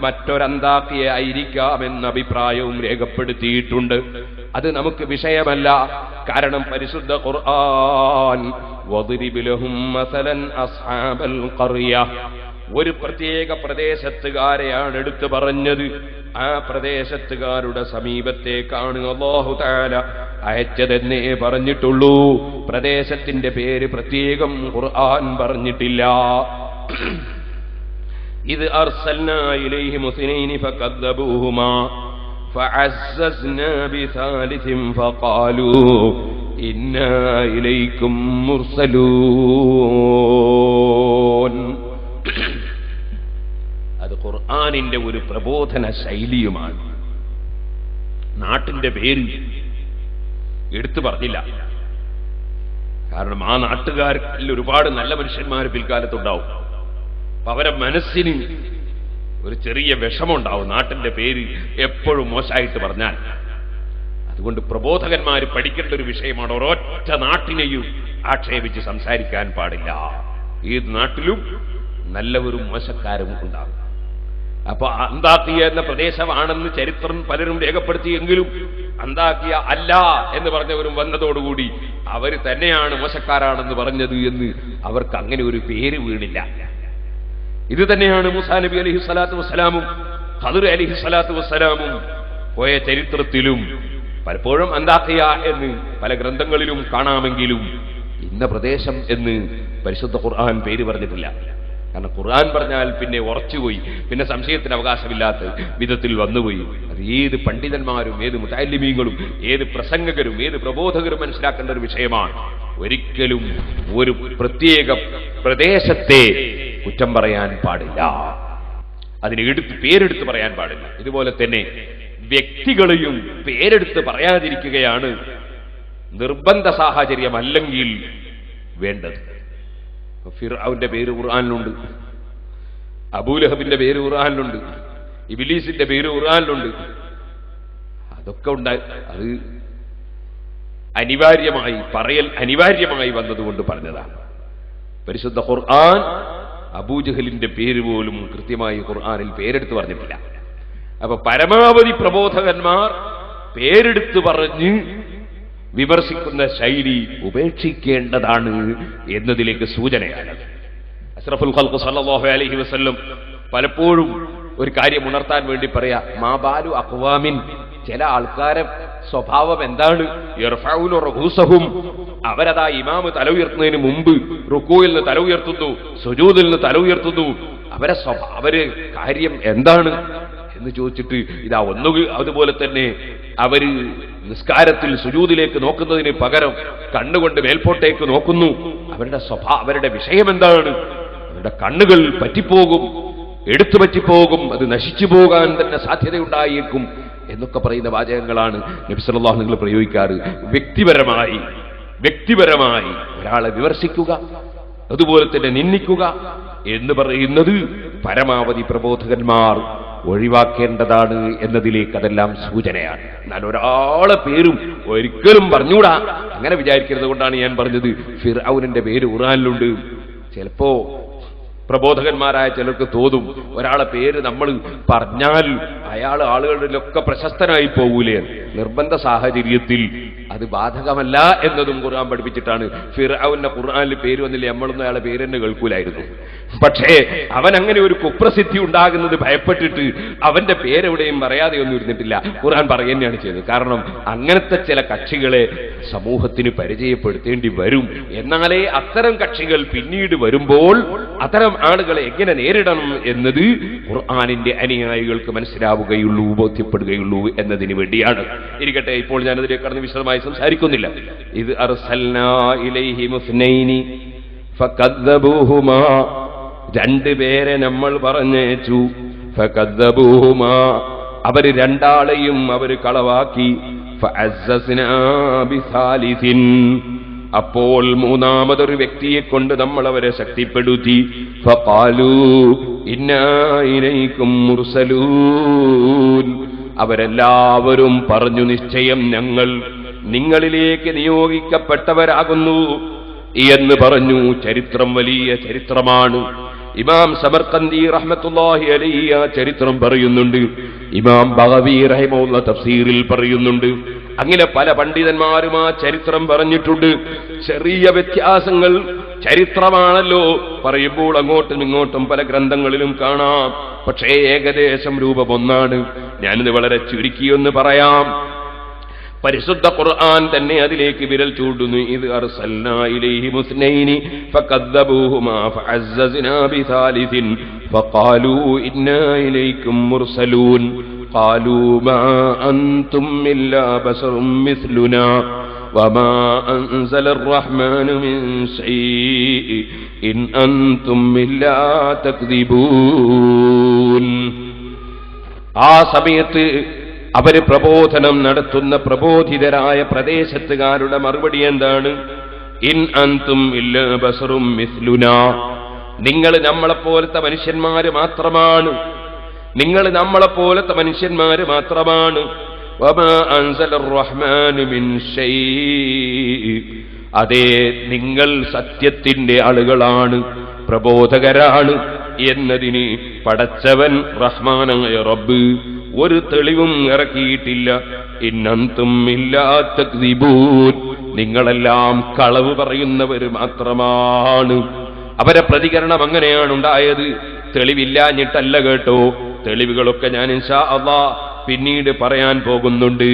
മറ്റൊരന്താക്കിയ ആയിരിക്കാമെന്ന അഭിപ്രായവും രേഖപ്പെടുത്തിയിട്ടുണ്ട്. അത് നമുക്ക് വിഷയമല്ല. കാരണം പരിശുദ്ധ ഖുർആൻ വദ്രിബ് ലഹും മസലൻ അസ്ഹാബൽ ഖർയ, ഒരു പ്രത്യേക പ്രദേശത്തുകാരെയാണ് എടുത്തു പറഞ്ഞത്. ആ പ്രദേശത്തുകാരുടെ സമീപത്തേക്കാണ് അല്ലാഹു തആല അയച്ചതെന്നേ പറഞ്ഞിട്ടുള്ളൂ. പ്രദേശത്തിന്റെ പേര് പ്രത്യേകം ഖുർആൻ പറഞ്ഞിട്ടില്ല. ഇത് അർസൽനാ ഇലൈഹിം മുസ്നൈനി ഫകദ്ദബൂഹുമാ ഫഅസ്സസ്നാ ബിസാലിസിൻ ഫഖാലൂ ഇന്നാ ഇലൈക്കും മുർസലൂൻ. അത് ഖുർആനിന്റെ ഒരു പ്രബോധന ശൈലിയുമാണ്. നാട്ടിന്റെ പേര് എടുത്തു പറഞ്ഞില്ല. കാരണം ആ നാട്ടുകാരിൽ ഒരുപാട് നല്ല മനുഷ്യന്മാർ പിൽക്കാലത്തുണ്ടാവും. അവരെ മനസ്സിന് ഒരു ചെറിയ വിഷമമുണ്ടാവും നാട്ടിന്റെ പേര് എപ്പോഴും മോശമായിട്ട് പറഞ്ഞാൽ. അതുകൊണ്ട് പ്രബോധകന്മാർ പഠിക്കേണ്ട ഒരു വിഷയമാണ്. ഒരൊറ്റ നാട്ടിനെയും ആക്ഷേപിച്ച് സംസാരിക്കാൻ പാടില്ല. ഏത് നാട്ടിലും നല്ലവരും മോശക്കാരും ഉണ്ടാകും. അപ്പൊ അന്താക്കിയ എന്ന പ്രദേശമാണെന്ന് ചരിത്രം പലരും രേഖപ്പെടുത്തിയെങ്കിലും അന്താക്കിയ അല്ല എന്ന് പറഞ്ഞവരും വന്നതോടുകൂടി അവർ തന്നെയാണ് മോശക്കാരാണെന്ന് പറഞ്ഞത് എന്ന് അവർക്ക് അങ്ങനെ ഒരു പേര് വീണില്ല. ഇത് തന്നെയാണ് മൂസാ നബി അലൈഹിസ്സലാത്തു വസ്സലാമും ഖദർ അലൈഹിസ്സലാത്തു വസ്സലാമും പോയ ചരിത്രത്തിലും പലപ്പോഴും അന്താക്കിയ എന്ന് പല ഗ്രന്ഥങ്ങളിലും കാണാമെങ്കിലും ഇന്ന പ്രദേശം എന്ന് പരിശുദ്ധ ഖുർആൻ പേര് പറഞ്ഞിട്ടില്ല. കാരണം ഖുർആൻ പറഞ്ഞാൽ പിന്നെ ഉറച്ചുപോയി, പിന്നെ സംശയത്തിന് അവകാശമില്ലാത്ത വിധത്തിൽ വന്നുപോയി. അത് ഏത് പണ്ഡിതന്മാരും ഏത് മുതഅല്ലിമീങ്ങളും ഏത് പ്രസംഗകരും ഏത് പ്രബോധകരും മനസ്സിലാക്കേണ്ട ഒരു വിഷയമാണ്. ഒരിക്കലും ഒരു പ്രത്യേക പ്രദേശത്തെ കുറ്റം പറയാൻ പാടില്ല, അതിന് പേരെടുത്ത് പറയാൻ പാടില്ല. ഇതുപോലെ തന്നെ വ്യക്തികളെയും പേരെടുത്ത് പറയാതിരിക്കുകയാണ് നിർബന്ധ സാഹചര്യമല്ലെങ്കിൽ വേണ്ടത്. ഫിർഔന്റെ പേര് ഖുർആനിലുണ്ട്, അബൂലഹബിന്റെ പേര് ഖുർആനിലുണ്ട്, ഇബ്ലീസിന്റെ പേര് ഖുർആനിലുണ്ട്. അതൊക്കെ ഉണ്ടായി, അത് അനിവാര്യമായി പറയൽ അനിവാര്യമായി വന്നതുകൊണ്ട് പറഞ്ഞതാണ്. പരിശുദ്ധ ഖുർആൻ അബൂജഹലിന്റെ പേര് പോലും കൃത്യമായി ഖുർആനിൽ പേരെടുത്ത് പറഞ്ഞിട്ടില്ല. അപ്പൊ പരമാവധി പ്രബോധകന്മാർ പേരെടുത്ത് പറഞ്ഞ് വിമർശിക്കുന്ന ശൈലി ഉപേക്ഷിക്കേണ്ടതാണ് എന്നതിലേക്ക് സൂചനയാണ്. അഷ്റഫുൽ ഖൽഖ് സല്ലല്ലാഹു അലൈഹി വസല്ലം പലപ്പോഴും ഒരു കാര്യം ഉണർത്താൻ വേണ്ടി പറയാ, മാബാലു അഖ്വാമിൻ, ചില ആൾക്കാരെ സ്വഭാവം എന്താണ്, യർഫഊന റൂസഹും, അവരതാ ഇമാമ് തല ഉയർത്തുന്നതിന് മുമ്പ് റുകൂയിൽ നിന്ന് തല ഉയർത്തുന്നു, സുജൂദിൽ നിന്ന് തല ഉയർത്തുന്നു. അവരെ കാര്യം എന്താണ് എന്ന് ചോദിച്ചിട്ട് ഇതാ ഒന്നുകിൽ അതുപോലെ തന്നെ അവര് നിസ്കാരത്തിൽ സുജൂദിലേക്ക് നോക്കുന്നതിന് പകരം കണ്ണുകൊണ്ട് മേൽപോട്ടേക്ക് നോക്കുന്നു. അവരുടെ വിഷയം എന്താണ്? അവരുടെ കണ്ണുകൾ പറ്റിപ്പോകും, എടുത്തു പറ്റിപ്പോകും, അത് നശിച്ചു പോകാൻ തന്നെ സാധ്യതയുണ്ടായേക്കും എന്നൊക്കെ പറയുന്ന വാചകങ്ങളാണ് നബി സല്ലല്ലാഹു അലൈഹി വസല്ലം പ്രയോഗിക്കാറ്. വ്യക്തിപരമായി വ്യക്തിപരമായി ഒരാളെ വിമർശിക്കുക, അതുപോലെ തന്നെ നിന്ദിക്കുക എന്ന് പറയുന്നത് പരമാവധി പ്രബോധകന്മാർ ഒഴിവാക്കേണ്ടതാണ് എന്നതിലേക്ക് അതെല്ലാം സൂചനയാണ്. എന്നാൽ ഒരാളെ പേരും ഒരിക്കലും പറഞ്ഞുകൂടാ, അങ്ങനെ വിചാരിക്കുന്നത് കൊണ്ടാണ് ഞാൻ പറഞ്ഞത് ഫിർഔനിന്റെ പേര് ഖുർആനിലുണ്ട്. ചിലപ്പോ പ്രബോധകന്മാരായ ചിലർക്ക് തോന്നും ഒരാളെ പേര് നമ്മൾ പറഞ്ഞാൽ അയാൾ ആളുകളിലൊക്കെ പ്രശസ്തനായി പോകൂലേ. നിർബന്ധ സാഹചര്യത്തിൽ അത് ബാധകമല്ല എന്നതും ഖുർആൻ പഠിപ്പിച്ചിട്ടാണ്. ഫിർഔന്റെ ഖുർആനിൽ പേര് വന്നില്ലേ, നമ്മളൊന്നും അയാളെ പേര് തന്നെ കേൾക്കൂലായിരുന്നു. പക്ഷേ അവൻ അങ്ങനെ ഒരു കുപ്രസിദ്ധി ഉണ്ടാകുന്നത് ഭയപ്പെട്ടിട്ട് അവന്റെ പേരെവിടെയും പറയാതെ ഒന്നും ഇരുന്നിട്ടില്ല, ഖുർആൻ പറയുകയാണ് ചെയ്തത്. കാരണം അങ്ങനത്തെ ചില കക്ഷികളെ സമൂഹത്തിന് പരിചയപ്പെടുത്തേണ്ടി വരും. എന്നാലേ അത്തരം കക്ഷികൾ പിന്നീട് വരുമ്പോൾ അത്തരം ആളുകളെ എങ്ങനെ നേരിടണം എന്നത് ഖുർആനിന്റെ അനുയായികൾക്ക് മനസ്സിലാവുകയുള്ളൂ, ബോധ്യപ്പെടുകയുള്ളൂ എന്നതിന് വേണ്ടിയാണ്. ഇരിക്കട്ടെ, ഇപ്പോൾ ഞാനതിലേക്ക് കടന്ന് വിശദമായി സംസാരിക്കുന്നില്ല. ഇത് അർസൽനാ ഇലൈഹിം ഇസ്നൈനി ഫകദ്ദബൂഹുമാ, രണ്ടുപേരെ നമ്മൾ പറഞ്ഞേച്ചു. ഫകദ്ദബൂഹുമാ, അവര് രണ്ടാളെയും അവര് കളവാക്കി. ഫഅസ്സസ്നാ ബിസാലിസിൻ, അപ്പോൾ മൂന്നാമതൊരു വ്യക്തിയെ കൊണ്ട് നമ്മൾ അവരെ ശക്തിപ്പെടുത്തി. ഫഖാലൂ ഇന്നാ ഇലൈക്കും മുർസലൂൻ, അവരെല്ലാവരും പറഞ്ഞു നിശ്ചയം ഞങ്ങൾ നിങ്ങളിലേക്ക് നിയോഗിക്കപ്പെട്ടവരാകുന്നു എന്ന് പറഞ്ഞു. ചരിത്രം വലിയ ചരിത്രമാണ്. ഇമാം സമർഖന്ദി റഹ്മത്തുള്ളാഹി അലൈഹി ആ ചരിത്രം പറയുന്നുണ്ട്. ഇമാം ബഗവി റഹിമഹുള്ള തഫ്സീറിൽ പറയുന്നുണ്ട്. അങ്ങനെ പല പണ്ഡിതന്മാരും ആ ചരിത്രം പറഞ്ഞിട്ടുണ്ട്. ചെറിയ വ്യത്യാസങ്ങൾ, ചരിത്രമാണല്ലോ, പറയുമ്പോൾ അങ്ങോട്ടും ഇങ്ങോട്ടും പല ഗ്രന്ഥങ്ങളിലും കാണാം. പക്ഷേ ഏകദേശം രൂപം ഒന്നാണ്. ഞാനിത് വളരെ ചുരുക്കിയൊന്ന് പറയാം. പരിശുദ്ധ ഖുർആൻ തന്നെ അതിലേക്ക് വിരൽ ചൂണ്ടുന്നു. ഇത് അർസൽനാ ഇലൈഹിം ഇസ്നൈനി ഫകദ്ദബൂഹുമാ ഫഅസ്സസ്നാ ബിസാലിസിൻ ഫഖാലൂ ഇന്നാ ഇലൈക്കും മുർസലൂൻ ഖാലൂ മാ അൻതും ഇല്ലാ ബശറും മിസ്ലുനാ വമാ അൻസല അർറഹ്മാനു മിൻ ശൈഇ ഇൻ അൻതും ഇല്ലാ തക്ദിബൂൻ. ആ സമയത്ത് അവര് പ്രബോധനം നടത്തുന്ന പ്രബോധിതരായ പ്രദേശത്തുകാരുടെ മറുപടി എന്താണ്? ഇൻ അൻതും ഇല്ലാ ബശറും മിസ്ലുനാ, നിങ്ങൾ നമ്മളെപ്പോലത്തെ മനുഷ്യന്മാര് മാത്രമാണ്, നിങ്ങൾ നമ്മളെപ്പോലത്തെ മനുഷ്യന്മാര് മാത്രമാണ്. വമാ അൻസല അർറഹ്മാനു മിൻ ശൈഇ, അതേ നിങ്ങൾ സത്യത്തിന്റെ ആളുകളാണ്, പ്രബോധകരാണ് എന്നതിന് പടച്ചവൻ റഹ്മാനായ റബ്ബ് ഒരു തെളിവും ഇറക്കിയിട്ടില്ല. ഇന്നന്തും ഇല്ലാ തക്ദിബൂൻ, നിങ്ങളെല്ലാം കളവ് പറയുന്നവർ മാത്രമാണ്. അവരെ പ്രതികരണം അങ്ങനെയാണ് ഉണ്ടായത്. തെളിവില്ലാഞ്ഞിട്ടല്ല കേട്ടോ, തെളിവുകളൊക്കെ ഞാൻ ഇൻഷാ അല്ലാഹ് പിന്നീട് പറയാൻ പോകുന്നുണ്ട്.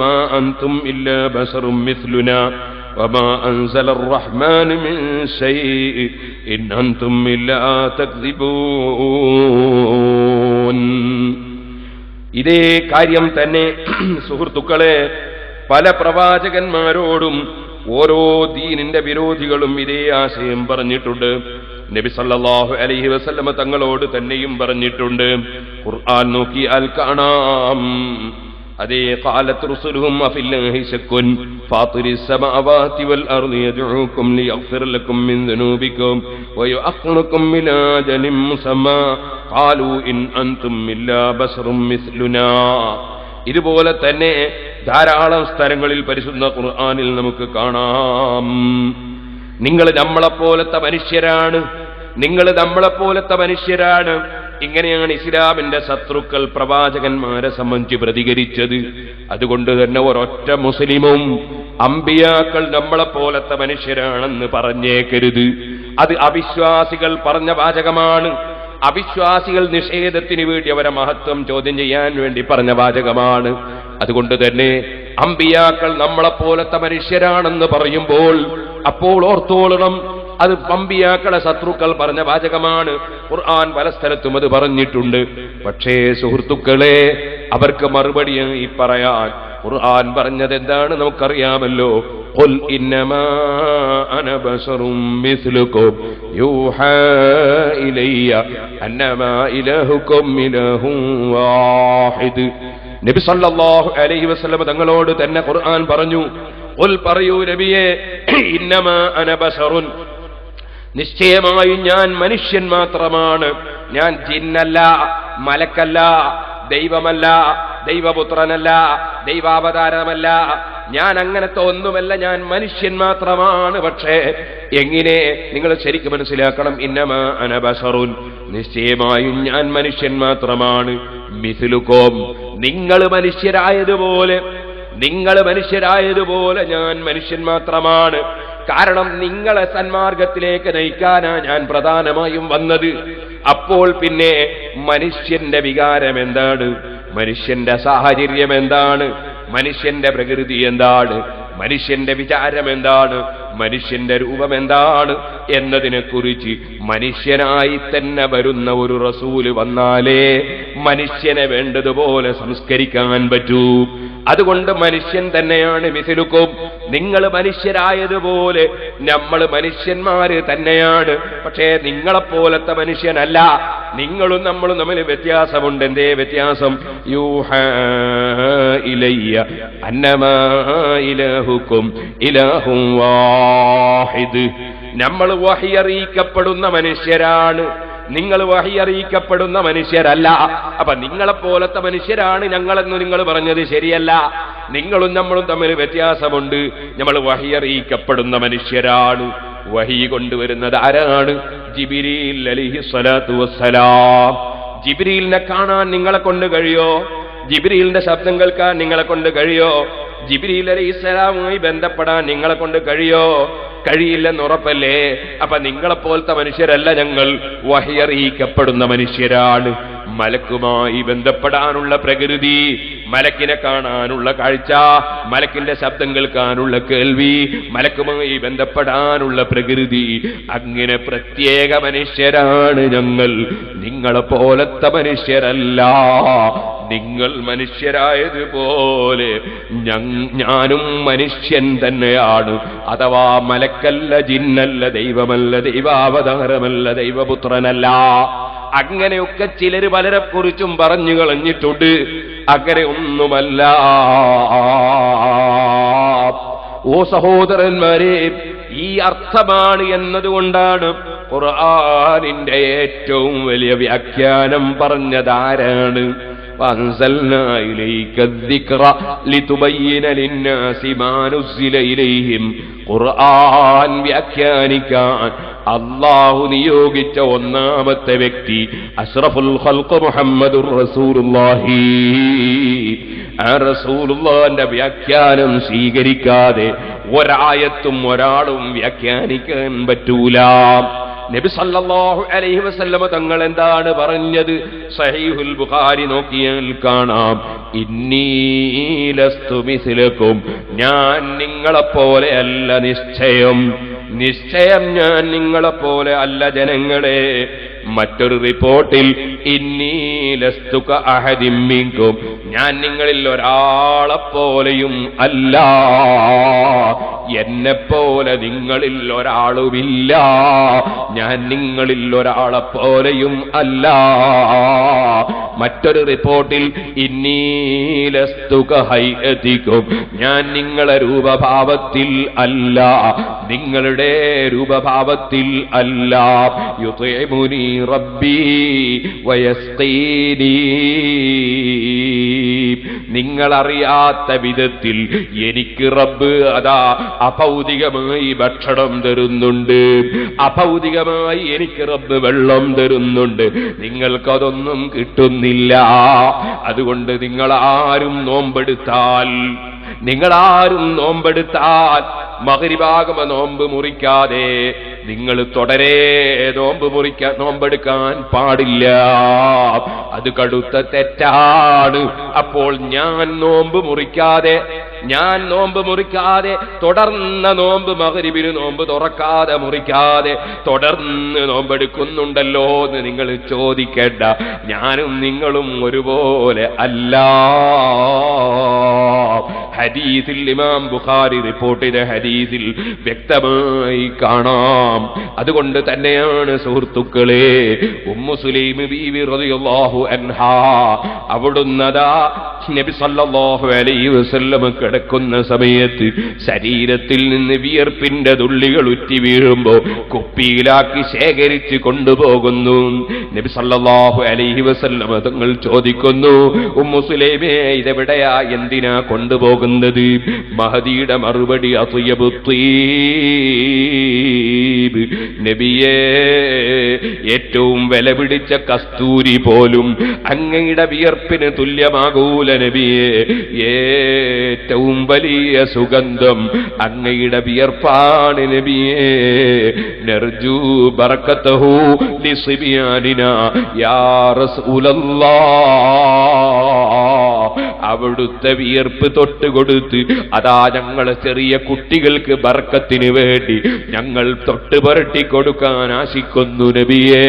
മാ അൻതും ഇല്ലാ ബശറും മിസ്ലുനാ വമാ അൻസല അർറഹ്മാനു മിൻ ശൈഇ ഇൻ അൻതും ഇല്ലാ തക്ദിബൂൻ. ഇതേ കാര്യം തന്നെ സുഹൃത്തുക്കളെ പല പ്രവാചകന്മാരോടും ഓരോ ദീനിന്റെ വിരോധികളും ഇതേ ആശയം പറഞ്ഞിട്ടുണ്ട്. നബി സല്ലല്ലാഹു അലൈഹി വസല്ലമ തങ്ങളോട് തന്നെയും പറഞ്ഞിട്ടുണ്ട്. ഖുർആൻ നോക്കിയാൽ കാണാം. അതേ ഖാലത് റസൂലുഹും അഫില്ലാഹി ശക്കുൻ ഫാത്തിരിസ് സമാവാതി വൽ അർളി യദ്ഉകും ലിയഗ്ഫിർ ലക്കും മിൻ ദുനൂബികും വയുഅഖിറുകും ഇലാ അജലിൻ മുസമ്മാ ഖാലൂ ഇൻ അൻതും ഇല്ലാ ബശറും മിസ്ലുനാ. ഇതുപോലെ തന്നെ ധാരാളം സ്ഥലങ്ങളിൽ പരിശുദ്ധ ഖുർആനിൽ നമുക്ക് കാണാം. നിങ്ങൾ നമ്മളെപ്പോലത്തെ മനുഷ്യരാണ്, ഇങ്ങനെയാണ് ഇസ്ലാമിന്റെ ശത്രുക്കൾ പ്രവാചകന്മാരെ സംബന്ധിച്ച് പ്രതികരിച്ചത്. അതുകൊണ്ട് തന്നെ ഒരൊറ്റ മുസ്ലിമും അമ്പിയാക്കൾ നമ്മളെപ്പോലത്തെ മനുഷ്യരാണെന്ന് പറഞ്ഞേക്കരുത്. അത് അവിശ്വാസികൾ പറഞ്ഞ വാചകമാണ്. അവിശ്വാസികൾ നിഷേധത്തിന് വേണ്ടി അവരെ മഹത്വം ചോദ്യം ചെയ്യാൻ വേണ്ടി പറഞ്ഞ വാചകമാണ്. അതുകൊണ്ട് തന്നെ അമ്പിയാക്കൾ നമ്മളെപ്പോലത്തെ മനുഷ്യരാണെന്ന് പറയുമ്പോൾ അപ്പോൾ ഓർത്തോളണം, അത് അമ്പിയാക്കളെ ശത്രുക്കൾ പറഞ്ഞ വാചകമാണ്. ഖുർആൻ പല സ്ഥലത്തും അത് പറഞ്ഞിട്ടുണ്ട്. പക്ഷേ സുഹൃത്തുക്കളെ, അവർക്ക് മറുപടിയായി പറയാൻ ഖുർആൻ പറഞ്ഞത് എന്താണ് നമുക്കറിയാമല്ലോ. ഖുൽ ഇന്നമാ അന ബശറും മിസ്ലുകും യൂഹാ ഇലയ്യ അന്നമാ ഇലാഹുകും ഇലാഹുൻ വാഹിദ്. നബി സല്ലല്ലാഹു അലൈഹി വസല്ലം തങ്ങളോട് തന്നെ ഖുർആൻ പറഞ്ഞു, ഖുൽ പറയൂ നബിയേ, ഇന്നമാ അന ബശറുൻ, നിശ്ചയമായും ഞാൻ മനുഷ്യൻ മാത്രമാണ്. ഞാൻ ജിന്നല്ല, മലക്കല്ല, ദൈവമല്ല, ദൈവപുത്രനല്ല, ദൈവാവതാരമല്ല, ഞാൻ അങ്ങനത്തെ ഒന്നുമല്ല, ഞാൻ മനുഷ്യൻ മാത്രമാണ്. പക്ഷേ എങ്ങനെ? നിങ്ങൾ ശരിക്കും മനസ്സിലാക്കണം. ഇന്നമാ അന ബശറുൻ, നിശ്ചയമായും ഞാൻ മനുഷ്യൻ മാത്രമാണ്. മിസ്ലുക്കും, നിങ്ങൾ മനുഷ്യരായതുപോലെ ഞാൻ മനുഷ്യൻ മാത്രമാണ്. കാരണം നിങ്ങളെ സന്മാർഗത്തിലേക്ക് നയിക്കാനാ ഞാൻ പ്രധാനമായും വന്നത്. അപ്പോൾ പിന്നെ മനുഷ്യന്റെ വികാരം എന്താണ്, മനുഷ്യന്റെ സാഹചര്യം എന്താണ്, മനുഷ്യന്റെ പ്രകൃതി എന്താണ്, മനുഷ്യന്റെ വിചാരം എന്താണ്, മനുഷ്യന്റെ രൂപം എന്താണ് എന്നതിനെക്കുറിച്ച് മനുഷ്യനായി തന്നെ വരുന്ന ഒരു റസൂല് വന്നാലേ മനുഷ്യനെ വേണ്ടതുപോലെ സംസ്കരിക്കാൻ പറ്റൂ. അതുകൊണ്ട് മനുഷ്യൻ തന്നെയാണ് മിഥിലുക്കും. നിങ്ങൾ മനുഷ്യരായതുപോലെ നമ്മൾ മനുഷ്യന്മാര് തന്നെയാണ്. പക്ഷേ നിങ്ങളെപ്പോലത്തെ മനുഷ്യനല്ല. നിങ്ങളും നമ്മളും തമ്മിൽ വ്യത്യാസമുണ്ട്. എന്തേ വ്യത്യാസം? യൂഹാ ഇലയ്യ അന്നമാ ഇലാഹുക്കും ഇലാഹും വാഹിദ്. നമ്മൾ വഹി അറിയിക്കപ്പെടുന്ന മനുഷ്യരാണ്, നിങ്ങൾ വഹി അറിയിക്കപ്പെടുന്ന മനുഷ്യരല്ല. അപ്പൊ നിങ്ങളെപ്പോലത്തെ മനുഷ്യരാണ് ഞങ്ങളെന്ന് നിങ്ങൾ പറഞ്ഞത് ശരിയല്ല. നിങ്ങളും നമ്മളും തമ്മിൽ വ്യത്യാസമുണ്ട്. നമ്മൾ വഹി അറിയിക്കപ്പെടുന്ന മനുഷ്യരാണ്. വഹി കൊണ്ടുവരുന്നത് ആരാണ്? ജിബ്രീൽ അലൈഹിസ്സലാത്തു വസ്സലാം. ജിബ്രീലിനെ കാണാൻ നിങ്ങളെ കൊണ്ട് കഴിയോ? ജിബ്രീലിന്റെ ശബ്ദം കേൾക്കാൻ നിങ്ങളെ കൊണ്ട് കഴിയോ? ജിബ്രീൽ അലൈഹിസ്സലാമുമായി ബന്ധപ്പെടാൻ നിങ്ങളെ കൊണ്ട് കഴിയോ? കഴിയില്ലെന്ന് ഉറപ്പല്ലേ? അപ്പൊ നിങ്ങളെപ്പോലത്തെ മനുഷ്യരല്ല ഞങ്ങൾ, വഹി അറിയിക്കപ്പെടുന്ന മനുഷ്യരാണ്. മലക്കുമായി ബന്ധപ്പെടാനുള്ള പ്രകൃതി, മലക്കിനെ കാണാനുള്ള കാഴ്ച, മലക്കിന്റെ ശബ്ദം കേൾക്കാനുള്ള കേൾവി, മലക്കുമായി ബന്ധപ്പെടാനുള്ള പ്രകൃതി, അങ്ങനെ പ്രത്യേക മനുഷ്യരാണ് ഞങ്ങൾ. നിങ്ങളെപ്പോലത്തെ മനുഷ്യരല്ല. നിങ്ങൾ മനുഷ്യരായതുപോലെ ഞാനും മനുഷ്യൻ തന്നെയാണ്. അഥവാ മലക്കല്ല, ജിന്നല്ല, ദൈവമല്ല, ദൈവാവതാരമല്ല, ദൈവപുത്രനല്ല. അങ്ങനെയൊക്കെ ചിലര് പലരെ കുറിച്ചും പറഞ്ഞു കളഞ്ഞിട്ടുണ്ട്. അങ്ങനെ ഒന്നുമല്ല. ഓ സഹോദരന്മാരെ, ഈ അർത്ഥമാണ് എന്നതുകൊണ്ടാണ് ഖുർആനിന്റെ ഏറ്റവും വലിയ വ്യാഖ്യാനം പറഞ്ഞതാരാണ്? وأنزلنا إليك الذكر لتبين للناس ما نزل إليهم. ഖുർആൻ വ്യാഖ്യാനിക്കാൻ അല്ലാഹു നിയോഗിച്ച ഒന്നാമത്തെ വ്യക്തി അഷ്റഫുൽ ഖൽഖ് മുഹമ്മദുർ റസൂലുള്ളാഹി. ആ റസൂലുള്ളാഹിന്റെ വ്യാഖ്യാനം സ്വീകരിക്കാതെ ഒരായത്തും ഒരാളും വ്യാഖ്യാനിക്കാൻ പറ്റൂല. നബി സല്ലല്ലാഹു അലൈഹി വസല്ലം തങ്ങൾ എന്താണ് പറഞ്ഞത്? സഹീഹുൽ ബുഖാരി നോക്കിയാൽ കാണാം. ഇന്നി ലസ്തു മിസ്ലക്കും, ഞാൻ നിങ്ങളെപ്പോലെ അല്ല, നിശ്ചയം ഞാൻ നിങ്ങളെപ്പോലെ അല്ല ജനങ്ങളെ. മറ്റൊരു റിപ്പോർട്ടിൽ ഇന്നി ലസ്തു കഅഹദിൻ മിൻകും, ഞാൻ നിങ്ങളിൽ ഒരാളെപ്പോലെയും അല്ല, എന്നെപ്പോലെ നിങ്ങളിൽ ഒരാളുമില്ല, ഞാൻ നിങ്ങളിൽ ഒരാളെപ്പോലെയും അല്ല. മറ്റൊരു റിപ്പോർട്ടിൽ ഇന്നി ലസ്തു കഹൈഅതികും, ഞാൻ നിങ്ങളെ രൂപഭാവത്തിൽ അല്ല, നിങ്ങളുടെ രൂപഭാവത്തിൽ അല്ല. യുതഇമുനി റബ്ബി വയസ്ഖീനി, നിങ്ങളറിയാത്ത വിധത്തിൽ എനിക്ക് റബ്ബ് അതാ അഭൗതികമായി ഭക്ഷണം തരുന്നുണ്ട്, അഭൗതികമായി എനിക്ക് റബ്ബ് വെള്ളം തരുന്നുണ്ട്. നിങ്ങൾക്കതൊന്നും കിട്ടുന്നില്ല. അതുകൊണ്ട് നിങ്ങളാരും നോമ്പെടുത്താൽ മഗ്രിബാകുമ്പോ നോമ്പ് മുറിക്കാതെ നിങ്ങൾ തുടരെ നോമ്പെടുക്കാൻ പാടില്ല. അത് കടുത്ത തെറ്റാണ്. അപ്പോൾ ഞാൻ നോമ്പ് മുറിക്കാതെ തുടർന്ന നോമ്പ്, മഗ്രിബിന് നോമ്പ് തുറക്കാതെ മുറിക്കാതെ തുടർന്ന് നോമ്പെടുക്കുന്നുണ്ടല്ലോ എന്ന് നിങ്ങൾ ചോദിക്കേണ്ട. ഞാനും നിങ്ങളും ഒരുപോലെ അല്ല. ഹദീസിൽ ഇമാം ബുഖാരി റിപ്പോർട്ട് ചെയ്ത ഹദീസിൽ വ്യക്തമായി കാണാം. അതുകൊണ്ട് തന്നെയാണ് സുഹൃത്തുക്കളെ ഉമ്മു സുലൈം ബീവി റളിയല്ലാഹു അൻഹാ അവിടുന്നതാ നബി സല്ലല്ലാഹു അലൈഹി വസല്ലം കിടക്കുന്ന സമയത്ത് ശരീരത്തിൽ നിന്ന് വിയർപ്പിന്റെ തുള്ളികൾ ഉറ്റി വീഴുമ്പോ കുപ്പിയിലാക്കി ശേഖരിച്ച് കൊണ്ടുപോകുന്നു. നബി സല്ലല്ലാഹു അലൈഹി വസല്ലം തങ്ങൾ ചോദിക്കുന്നു, ഉമ്മു സുലൈമേ ഇതെവിടെയാ, എന്തിനാ കൊണ്ടുപോകുന്നത്? മഹദിയുടെ മറുപടി അത്വയബുത്തീബ്, നബിയേ ഏറ്റവും വില പിടിച്ച കസ്തൂരി പോലും അങ്ങയുടെ വിയർപ്പിന് തുല്യമാകൂല നബിയേ. ഏറ്റവും വലിയ സുഗന്ധം അങ്ങയുടെ വിയർപ്പാണ് നബിയേ. നർജു ബറക്കതഹു ലിസിബിയാനിനാ യാ റസൂലല്ലാഹ്. അവിടുത്തെ വിയർപ്പ് തൊട്ടുകൊടുത്ത് അതാ ഞങ്ങളെ ചെറിയ കുട്ടികൾക്ക് ബർക്കത്തിന് വേണ്ടി ഞങ്ങൾ തൊട്ട് പുരട്ടി കൊടുക്കാൻ ആശിക്കുന്നു നബിയേ.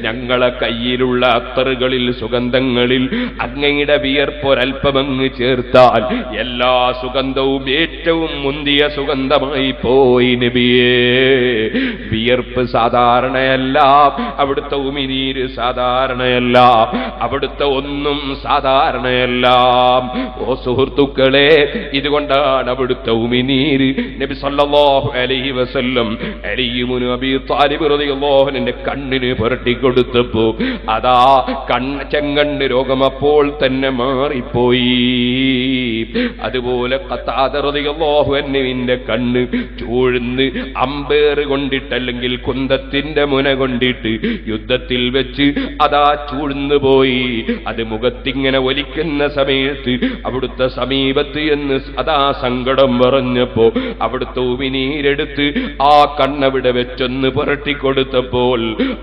ഞങ്ങളെ കയ്യിലുള്ള അത്തറുകളിൽ സുഗന്ധങ്ങളിൽ അങ്ങയുടെ വിയർപ്പൊരൽപ്പമങ്ങ് ചേർത്താൽ എല്ലാ സുഗന്ധവും ഏറ്റവും മുന്തിയ സുഗന്ധമായി പോയി നബിയേ. വിയർപ്പ് സാധാരണയല്ല, അവിടുത്തെ ഉമിനീര് സാധാരണയല്ല, അവിടുത്തെ ഒന്നും സാധാരണയല്ല. ഓ സുഹൃത്തുക്കളെ, ഇതുകൊണ്ടാണ് അവിടുത്തെ ഉമിനീര് നബി സല്ലല്ലാഹു അലൈഹി വസല്ലം അലി ഇബ്നു അബീ ത്വാലിബ് റളിയല്ലാഹു അൻഹുവിന്റെ കണ്ണിന് പുരട്ടി കൊടുത്തപ്പോ അതാ ചെങ്കണ്ണ് രോഗം അപ്പോൾ തന്നെ മാറിപ്പോയി. അതുപോലെ ഖത്താദ റളിയല്ലാഹു അൻഹുവിന്റെ കണ്ണ് ചൂഴ്ന്ന് അമ്പേറ് കൊണ്ടിട്ട് അല്ലെങ്കിൽ കുന്തത്തിന്റെ മുന കൊണ്ടിട്ട് യുദ്ധത്തിൽ വെച്ച് അതാ ചൂഴ്ന്നു പോയി. അത് മുഖത്തിങ്ങനെ ഒലിക്കുന്ന സമയത്ത് അവിടുത്തെ സമീപത്ത് എന്ന് അതാ സങ്കടം പറഞ്ഞപ്പോ അവിടുത്തെ ഉമിനീരെടുത്ത് ആ കണ്ണവിടെ വെച്ചൊന്ന് പുരട്ടിക്കൊടുത്തപ്പോൾ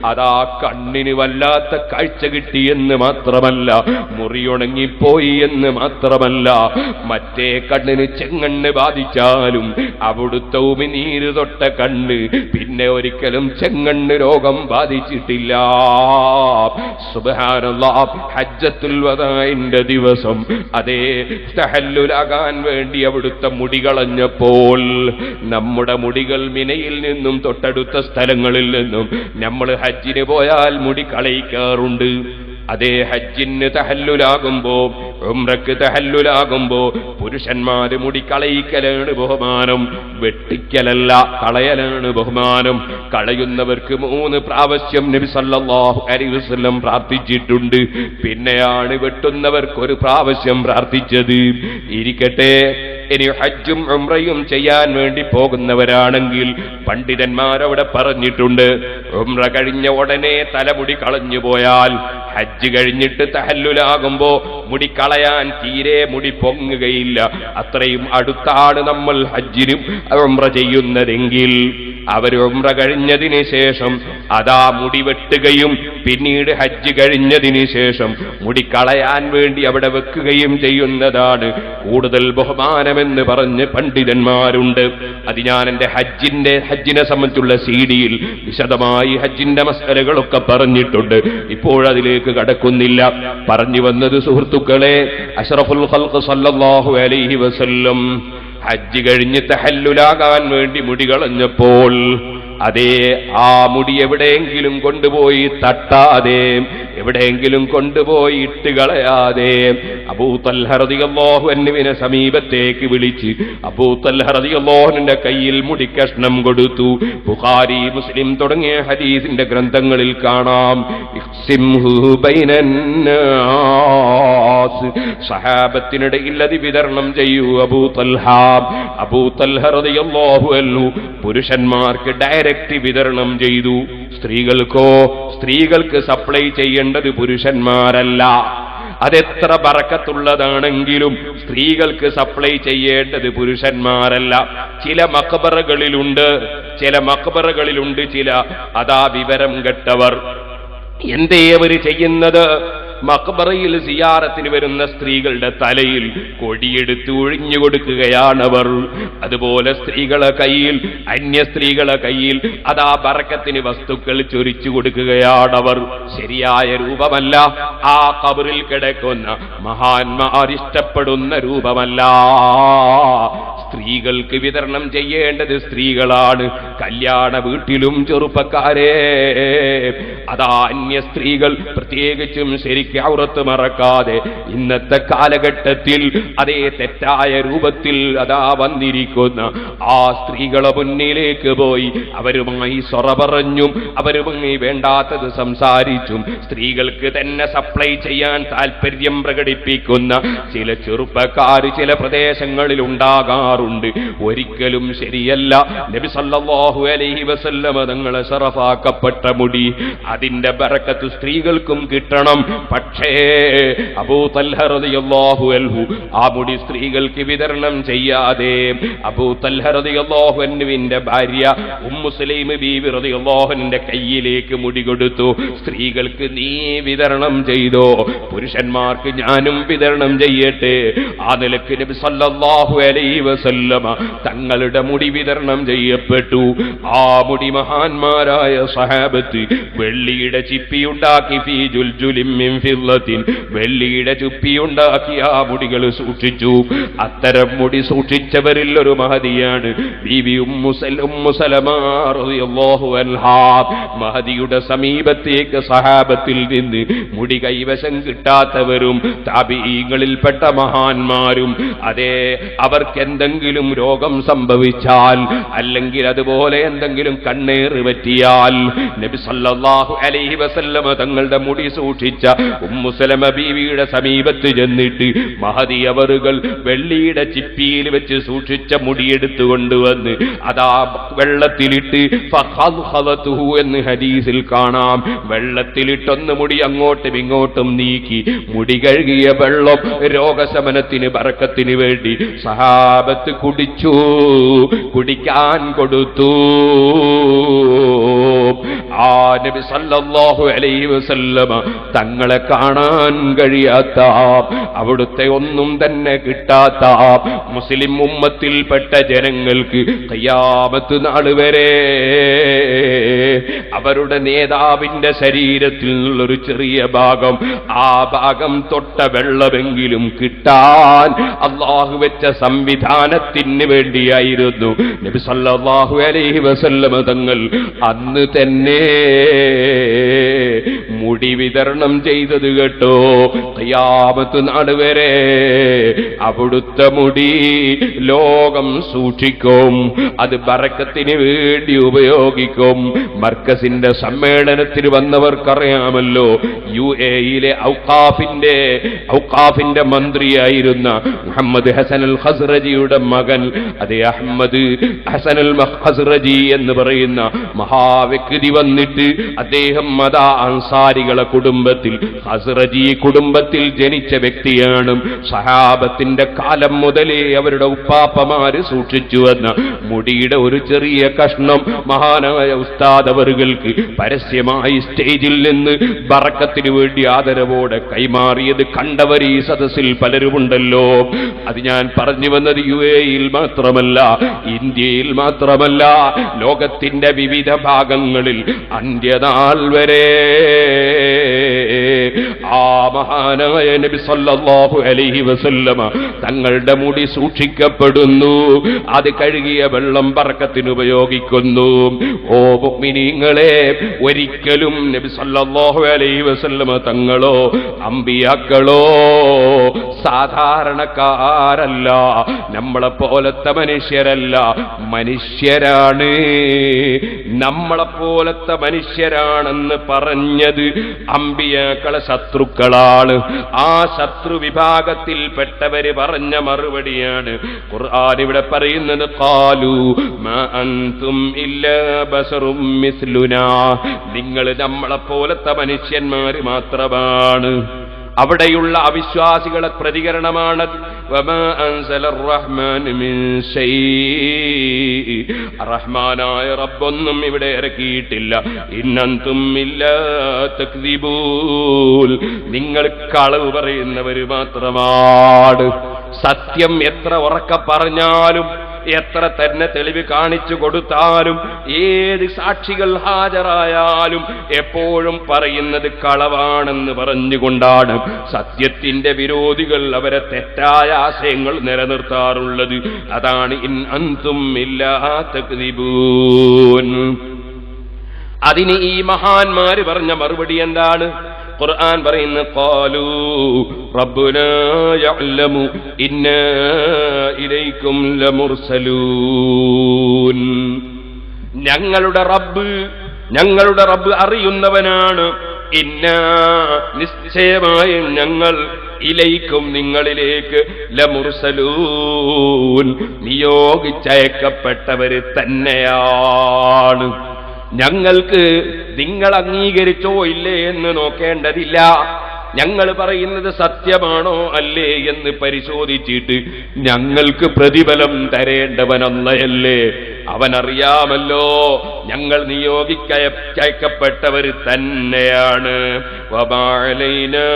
അതാ കണ്ണിന് വല്ലാത്ത കാഴ്ച കിട്ടിയെന്ന് മാത്രമല്ല, മുറിയുണങ്ങിപ്പോയി എന്ന് മാത്രമല്ല, മറ്റേ കണ്ണിന് ചെങ്കണ്ണ് ബാധിച്ചാലും അവിടുത്തെ ഉമിനീര് തൊട്ട കണ്ണ് പിന്നെ ഒരിക്കലും ചെങ്കണ്ണ് രോഗം ബാധിച്ചിട്ടില്ല. സുബ്ഹാനല്ലാഹ്. ഹജ്ജത്തുൽ വദാഇന്റെ ദിവസം അതേ തഹല്ലുലാകാൻ വേണ്ടി അവിടുത്തെ മുടി കളഞ്ഞപ്പോൾ നമ്മുടെ മുടികൾ മിനയിൽ നിന്നും തൊട്ടടുത്ത സ്ഥലങ്ങളിൽ നിന്നും നമ്മൾ ഹജ്ജിന് പോയാൽ മുടി കളയിക്കാറുണ്ട്. അതേ ഹജ്ജിന് തഹല്ലുലാകുമ്പോ ഉംറക്ക് തഹല്ലുലാകുമ്പോ പുരുഷന്മാര് മുടി കളയിക്കലാണ് ബഹുമാനം, വെട്ടിക്കലല്ല, കളയലാണ് ബഹുമാനം. കളയുന്നവർക്ക് 3 പ്രാവശ്യം നബി സല്ലല്ലാഹു അലൈഹി വസല്ലം പ്രാർത്ഥിച്ചിട്ടുണ്ട്. പിന്നെയാണ് വെട്ടുന്നവർക്ക് 1 പ്രാവശ്യം പ്രാർത്ഥിച്ചത്. ഇരിക്കട്ടെ, ഇനി ഹജ്ജും ഉംറയും ചെയ്യാൻ വേണ്ടി പോകുന്നവരാണെങ്കിൽ പണ്ഡിതന്മാരവിടെ പറഞ്ഞിട്ടുണ്ട്, ഉംറ കഴിഞ്ഞ ഉടനെ തലമുടി കളഞ്ഞു പോയാൽ ഹജ്ജ് കഴിഞ്ഞിട്ട് തഹല്ലുലാകുമ്പോ മുടി കളയാൻ തീരെ മുടി പൊങ്ങുകയില്ല. അത്രയും അടുത്താണ് നമ്മൾ ഹജ്ജിനും ഉംറ ചെയ്യുന്നതെങ്കിൽ അവർ ഉംറ കഴിഞ്ഞതിന് ശേഷം അതാ മുടി വെട്ടുകയും പിന്നീട് ഹജ്ജ് കഴിഞ്ഞതിന് ശേഷം മുടി കളയാൻ വേണ്ടി അവിടെ വെക്കുകയും ചെയ്യുന്നതാണ് കൂടുതൽ ബഹുമാനമെന്ന് പറഞ്ഞ് പണ്ഡിതന്മാരുണ്ട്. അത് ഞാൻ എന്റെ ഹജ്ജിനെ സംബന്ധിച്ചുള്ള CD-യിൽ വിശദമായി ഹജ്ജിന്റെ മസലകളൊക്കെ പറഞ്ഞിട്ടുണ്ട്. ഇപ്പോഴതിലേക്ക് കടക്കുന്നില്ല. പറഞ്ഞു വന്നത് സുഹൃത്തുക്കളെ, അഷ്റഫുൽ ഖൽഖ് സല്ലല്ലാഹു അലൈഹി വസല്ലം ഹജ്ജ് കഴിഞ്ഞ് തഹല്ലുലാകാൻ വേണ്ടി മുടി കളഞ്ഞപ്പോൾ അതേ ആ മുടി എവിടെയെങ്കിലും കൊണ്ടുപോയി തട്ടാതെ, എവിടെയെങ്കിലും കൊണ്ടുപോയി ഇട്ട് കളയാതെ അബൂ തൽഹ റളിയല്ലാഹു അൻഹുവിനെ സമീപത്തേക്ക് വിളിച്ച് അബൂ തൽഹ റളിയല്ലാഹു അൻഹുവിന്റെ കയ്യിൽ മുടി കഷ്ണം കൊടുത്തു. ബുഖാരി, മുസ്ലിം തുടങ്ങിയ ഹദീസിന്റെ ഗ്രന്ഥങ്ങളിൽ കാണാം, ഇഖ്സിംഹു ബൈനന്നാസ്, സഹാബത്തിനിടയിൽ അത് വിതരണം ചെയ്യൂ അബൂ തൽഹ. അബൂ തൽഹ റളിയല്ലാഹു അൻഹു പുരുഷന്മാർക്ക് ഡയറക്റ്റ് വിതരണം ചെയ്തു. സ്ത്രീകൾക്ക് സപ്ലൈ ചെയ്യേണ്ടത് പുരുഷന്മാരല്ല. അതെത്ര ബറക്കത്തുള്ളതാണെങ്കിലും സ്ത്രീകൾക്ക് സപ്ലൈ ചെയ്യേണ്ടത് പുരുഷന്മാരല്ല. ചില മഖബറകളിലുണ്ട് ചില അതാ വിവരം കെട്ടവർ. എന്തേ അവര് ചെയ്യുന്നത്? മഖ്ബറയിൽ സിയാറത്തിന് വരുന്ന സ്ത്രീകളുടെ തലയിൽ കൊടിയെടുത്ത് ഒഴിഞ്ഞു കൊടുക്കുകയാണവർ. അതുപോലെ സ്ത്രീകളെ കയ്യിൽ, അന്യ സ്ത്രീകളെ കയ്യിൽ അതാ ബറക്കത്തിന് വസ്തുക്കൾ ചൊരിച്ചു കൊടുക്കുകയാണവർ. ശരിയായ രൂപമല്ല, ആ ഖബറിൽ കിടക്കുന്ന മഹാന്മാർ ഇഷ്ടപ്പെടുന്ന രൂപമല്ല. സ്ത്രീകൾക്ക് വിതരണം ചെയ്യേണ്ടത് സ്ത്രീകളാണ്. കല്യാണ വീട്ടിലും ചെറുപ്പക്കാരെ അതാ അന്യ സ്ത്രീകൾ പ്രത്യേകിച്ചും ശരിക്ക് ഔറത്ത് മറക്കാതെ ഇന്നത്തെ കാലഘട്ടത്തിൽ അതേ തെറ്റായ രൂപത്തിൽ അതാ വന്നിരിക്കുന്ന ആ സ്ത്രീകളെ മുന്നിലേക്ക് പോയി അവരുമായി സൊറ പറഞ്ഞും അവരുമായി വേണ്ടാത്തത് സംസാരിച്ചും സ്ത്രീകൾക്ക് തന്നെ സപ്ലൈ ചെയ്യാൻ താല്പര്യം പ്രകടിപ്പിക്കുന്ന ചില ചെറുപ്പക്കാർ ചില പ്രദേശങ്ങളിൽ ഉണ്ടാകാറുണ്ട്. ഒരിക്കലും ശരിയല്ല. നബി സല്ലല്ലാഹു അലൈഹി വസല്ലമ തങ്ങളെ ശറഫാക്കപ്പെട്ട മുടി, അതിന്റെ ബറക്കത്ത് സ്ത്രീകൾക്കും കിട്ടണം. പക്ഷേ അബൂ തൽഹ റളിയല്ലാഹു അൻഹു ആ മുടി സ്ത്രീകൾക്ക് വിതരണം ചെയ്യാതെ അബൂ തൽഹ റളിയല്ലാഹു അൻഹുവിന്റെ ഭാര്യ ഉമ്മു സുലൈം ബീവി റളിയല്ലാഹു അൻഹയുടെ കയ്യിലേക്ക് മുടി കൊടുത്തു. സ്ത്രീകൾക്ക് നീ വിതരണം ചെയ്തോ, പുരുഷന്മാർക്ക് ഞാനും വിതരണം ചെയ്യട്ടെ. ആ നിലക്ക് നബി സല്ലല്ലാഹു അലൈഹി വസല്ലമ തങ്ങളുടെ മുടി വിതരണം ചെയ്യപ്പെട്ടു. ആ മുടി മഹാന്മാരായ സഹാബത്ത് വെള്ളിയുടെ ചിപ്പിയുണ്ടാക്കി, ഫീ ജുൽജുലിൻ മിൻ ഫിദ്ദത്തിൻ, വെള്ളിയുടെ ചിപ്പിയുണ്ടാക്കി ആ മുടികൾ സൂക്ഷിച്ചു. അത്തരം മുടി സൂക്ഷിച്ചവരിൽ ഒരു മഹദിയാണ് ബീവി ഉമ്മു സലമ റളിയല്ലാഹു അൻഹാ. മഹദിയുടെ സമീപത്തേക്ക് സഹാബത്തിൽ നിന്ന് മുടി കൈവശം കിട്ടാത്തവരും താബിഈങ്ങളിൽപ്പെട്ട മഹാന്മാരും അതേ അവർക്ക് എന്തെങ്കിലും രോഗം സംഭവിച്ചാൽ അല്ലെങ്കിൽ അതുപോലെ എന്തെങ്കിലും കണ്ണേറ് പറ്റിയാൽ നബി സല്ലല്ലാഹു അലൈഹി വസല്ലമ തങ്ങളുടെ മുടി സൂക്ഷിച്ച ഉമ്മു സലമ ബീവിയുടെ സമീപത്ത് ചെന്നിട്ട് മഹദി അവറുകൾ വെള്ളിയുടെ ചിപ്പിയിൽ വെച്ച് സൂക്ഷിച്ച മുടിയെടുത്തു കൊണ്ടുവന്ന് അതാ വെള്ളത്തിലിട്ട് ഫഖൽഖലതുഹു എന്ന് ഹദീസിൽ കാണാം. വെള്ളത്തിലിട്ടൊന്ന് മുടി അങ്ങോട്ടും ഇങ്ങോട്ടും നീക്കി മുടി കഴുകിയ വെള്ളം രോഗശമനത്തിന് ബറക്കത്തിന് വേണ്ടി സഹാബത്ത് കുടിച്ചു, കുടിക്കാൻ കൊടുത്തു. ആ നബി സല്ലല്ലാഹു അലൈഹി വസല്ലമ തങ്ങളെ കാണാൻ കഴിയാത്ത, അവിടുത്തെ ഒന്നും തന്നെ കിട്ടാത്ത മുസ്ലിം ഉമ്മത്തിൽപ്പെട്ട ജനങ്ങൾക്ക് ഖിയാമത്ത് നാൾ വരെ അവരുടെ നേതാവിന്റെ ശരീരത്തിൽ നിന്നുള്ളൊരു ചെറിയ ഭാഗം, ആ ഭാഗം തൊട്ട വെള്ളമെങ്കിലും കിട്ടാൻ അല്ലാഹു വെച്ച സംവിധാനത്തിന് വേണ്ടിയായിരുന്നു നബി സല്ലല്ലാഹു അലൈഹി വസല്ലമ തങ്ങൾ അന്ന് തന്നെ മുടി വിതരണം ചെയ്തത് കേട്ടോ. ഖിയാമത്ത് നാൾ വരെ അവിടുത്തെ മുടി ലോകം സൂക്ഷിക്കും, അത് ബറക്കത്തിന് വേണ്ടി ഉപയോഗിക്കും. മർക്കസിന്റെ സമ്മേളനത്തിൽ വന്നവർക്കറിയാമല്ലോ, UAE-ലെ ഔഖാഫിന്റെ മന്ത്രിയായിരുന്ന മുഹമ്മദ് ഹസൻ അൽ ഖസ്റജിയുടെ മകൻ, അതേ അഹ്മദ് ഹസൻ അൽ ഖസ്റജി എന്ന് പറയുന്ന മഹാവ്യക്തി വന്നിട്ട് അദ്ദേഹം മതാ അൻസാരികളെ കുടുംബത്തിൽ ഖസ്റജി കുടുംബത്തിൽ ജനിച്ച വ്യക്തിയാണ്. സഹാബത്തിന്റെ കാലം മുതലേ അവരുടെ ഉപ്പാപ്പമാര് സൂക്ഷിച്ചു വന്ന മുടിയുടെ ഒരു ചെറിയ കഷ്ണം മഹാനായ ഉസ്താദ് അവറുകൾക്ക് പരസ്യമായി സ്റ്റേജിൽ നിന്ന് ബറക്കത്തിന് വേണ്ടി ആദരവോടെ കൈമാറിയത് കണ്ടവർ ഈ സദസ്സിൽ പലരുമുണ്ടല്ലോ. അത് ഞാൻ പറഞ്ഞു വന്നത് UAE-യിൽ മാത്രമല്ല, ഇന്ത്യയിൽ മാത്രമല്ല, ലോകത്തിന്റെ വിവിധ ഭാഗങ്ങളിൽ അന്ത്യനാൾ വരെ ആ മഹാനായ നബി സല്ലല്ലാഹു അലൈഹി വസല്ലമ തങ്ങളുടെ മുടി സൂക്ഷിക്കപ്പെടുന്നു. അത് കഴുകിയ വെള്ളം ബറക്കത്തിന് ഉപയോഗിക്കുന്നു. ഓ മുഅ്മിനീങ്ങളെ, ഒരിക്കലും നബി സല്ലല്ലാഹു അലൈഹി വസല്ലമ തങ്ങളോ അമ്പിയാക്കളോ സാധാരണക്കാരല്ല, നമ്മളെപ്പോലത്തെ മനുഷ്യരല്ല, മനുഷ്യരാണ്. നമ്മളെപ്പോലത്തെ മനുഷ്യരാണെന്ന് പറഞ്ഞത് അമ്പിയാക്കളെ ശത്രുക്കളാണ്. ആ ശത്രു വിഭാഗത്തിൽപ്പെട്ടവര് പറഞ്ഞ മറുപടിയാണ് ഖുർആൻ ഇവിടെ പറയുന്നത്. ഖാലു മാ അൻതും ഇല്ലാ ബശറും മിസ്ലുനാ, നിങ്ങൾ നമ്മളെപ്പോലത്തെ മനുഷ്യന്മാര് മാത്രമാണ്. അവിടെയുള്ള അവിശ്വാസികളെ പ്രതികരണമാണ് വമാ അൻസലർ റഹ്മാൻ മിൻ ഷൈഇ, റഹ്മാനായ റബ്ബൊന്നും ഇവിടെ ഇറക്കിയിട്ടില്ല. ഇന്നന്തും ഇല്ലാ തക്ദിബൂൻ, നിങ്ങൾ കളവ് പറയുന്നവർ മാത്രമാണ്. സത്യം എത്ര ഉറക്കെ പറഞ്ഞാലും, എത്ര തന്നെ തെളിവ് കാണിച്ചു കൊടുത്താലും, ഏത് സാക്ഷികൾ ഹാജരായാലും എപ്പോഴും പറയുന്നത് കളവാണെന്ന് പറഞ്ഞുകൊണ്ടാണ് സത്യത്തിന്റെ വിരോധികൾ അവരെ തെറ്റായ ആശയങ്ങൾ നിലനിർത്താറുള്ളത്. അതാണ് ഇൻ അൻതും ഇല്ലാ തക്ദിബൂൻ. അതിന് ഈ മഹാന്മാര് പറഞ്ഞ മറുപടി എന്താണ്? ഖുർആൻ പറയുന്നു, ഖാലൂ റബ്ബുനാ യഅലമു ഇന്നാ ഇലൈക്കും ലമുർസലൂൻ. ഞങ്ങളുടെ റബ്ബ് അറിയുന്നവനാണ്. ഇന്നാ, നിശ്ചയമായും ഞങ്ങൾ, ഇലൈക്കും നിങ്ങളിലേക്ക്, ലമുർസലൂൻ നിയോഗിച്ചയക്കപ്പെട്ടവര് തന്നെയാണ്. ഞങ്ങൾക്ക് നിങ്ങൾ അംഗീകരിച്ചോ ഇല്ലേ എന്ന് നോക്കേണ്ടതില്ല. ഞങ്ങൾ പറയുന്നത് സത്യമാണോ അല്ലേ എന്ന് പരിശോധിച്ചിട്ട് ഞങ്ങൾക്ക് പ്രതിഫലം തരേണ്ടവനൊന്നയല്ലേ? അവനറിയാമല്ലോ ഞങ്ങൾ നിയോഗിക്കപ്പെട്ടവർ തന്നെയാണ്. വമാ അലൈനാ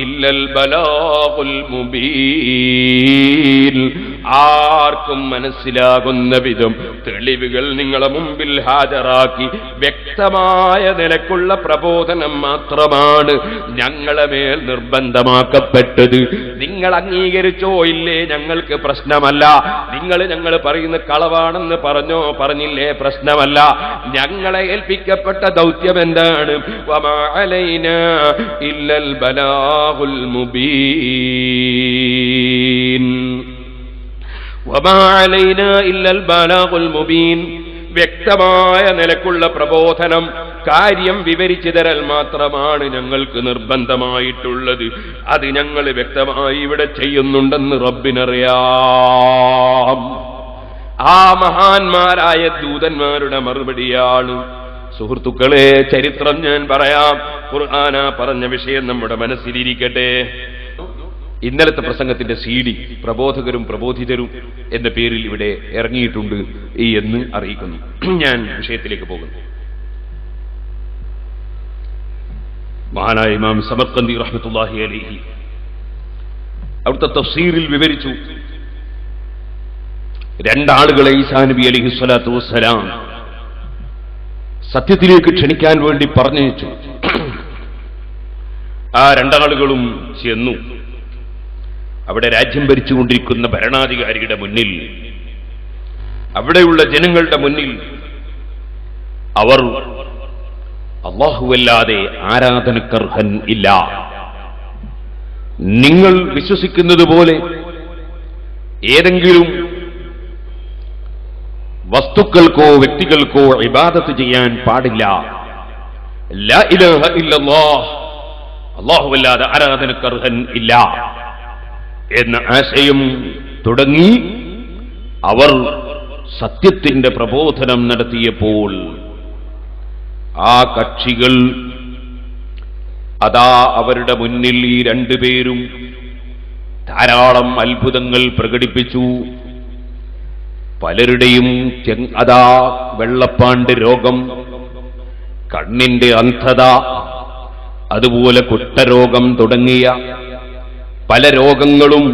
ഇല്ലൽ ബലാഗുൽ മുബീൻ. ആർക്കും മനസ്സിലാകുന്ന വിധം തെളിവുകൾ നിങ്ങളെ മുമ്പിൽ ഹാജരാക്കി വ്യക്തമായ നിലക്കുള്ള പ്രബോധനം മാത്രമാണ് ഞങ്ങളെ മേൽ നിർബന്ധമാക്കപ്പെട്ടത്. നിങ്ങൾ അംഗീകരിച്ചോ ഇല്ലേ ഞങ്ങൾക്ക് പ്രശ്നമല്ല. ഞങ്ങൾ പറയുന്ന കളവാണെന്ന് പറഞ്ഞോ പറഞ്ഞില്ലേ പ്രശ്നമല്ല. ഞങ്ങളെ ഏൽപ്പിക്കപ്പെട്ട ദൗത്യം എന്താണ്? വമാ അലൈനാ ഇല്ലൽ ബലാഗുൽ മുബീൻ. വമാ അലൈനാ ഇല്ലൽ ബലാഗുൽ മുബീൻ. വ്യക്തമായ നിലക്കുള്ള പ്രബോധനം, കാര്യം വിവരിച്ചു തരൽ മാത്രമാണ് ഞങ്ങൾക്ക് നിർബന്ധമായിട്ടുള്ളത്. അത് ഞങ്ങൾ വ്യക്തമായി ഇവിടെ ചെയ്യുന്നുണ്ടെന്ന് റബ്ബിനറിയാം. ആ മഹാന്മാരായ ദൂതന്മാരുടെ മറുപടിയാണ്. സുഹൃത്തുക്കളെ, ചരിത്രം ഞാൻ പറയാം. ഖുർആന പറഞ്ഞ വിഷയം നമ്മുടെ മനസ്സിലിരിക്കട്ടെ. ഇന്നലത്തെ പ്രസംഗത്തിന്റെ CD പ്രബോധകരും പ്രബോധിതരും എന്ന പേരിൽ ഇവിടെ ഇറങ്ങിയിട്ടുണ്ട് എന്ന് അറിയിക്കുന്നു. ഞാൻ വിഷയത്തിലേക്ക് പോകുന്നു. മഹാനായ ഇമാം സമർഖന്ദി റഹ്മത്തുള്ളാഹി അലൈഹി അവിടുത്തെ തഫ്സീറിൽ വിവരിച്ചു, രണ്ടാളുകളെ ഈസാ നബി അലൈഹി സ്വലാത്തു വസ്സലാം സത്യത്തിലേക്ക് ക്ഷണിക്കാൻ വേണ്ടി പറഞ്ഞയച്ചു. ആ രണ്ടാളുകളും ചെന്നു. അവിടെ രാജ്യം ഭരിച്ചുകൊണ്ടിരിക്കുന്ന ഭരണാധികാരിയുടെ മുന്നിൽ, അവിടെയുള്ള ജനങ്ങളുടെ മുന്നിൽ അവർ അല്ലാഹുവല്ലാതെ ആരാധനക്കർഹൻ ഇല്ല, നിങ്ങൾ വിശ്വസിക്കുന്നത് പോലെ ഏതെങ്കിലും വസ്തുക്കൾക്കോ വ്യക്തികൾക്കോ ഇബാദത്ത് ചെയ്യാൻ പാടില്ല, ലാ ഇലാഹ ഇല്ലല്ലാഹ്, അല്ലാഹുവല്ലാതെ ആരാധനക്കർഹൻ ഇല്ല എന്ന ആശയം തുടങ്ങി അവർ സത്യത്തിന്റെ പ്രബോധനം നടത്തിയപ്പോൾ ആ കക്ഷികൾ അതാ അവരുടെ മുന്നിൽ ഈ രണ്ടുപേരും ധാരാളം അത്ഭുതങ്ങൾ പ്രകടിപ്പിച്ചു. പലരുടെയും അതാ വെള്ളപ്പാണ്ട് രോഗം, കണ്ണിന്റെ അന്ധത, അതുപോലെ കുഷ്ഠരോഗം തുടങ്ങിയ പല രോഗങ്ങളും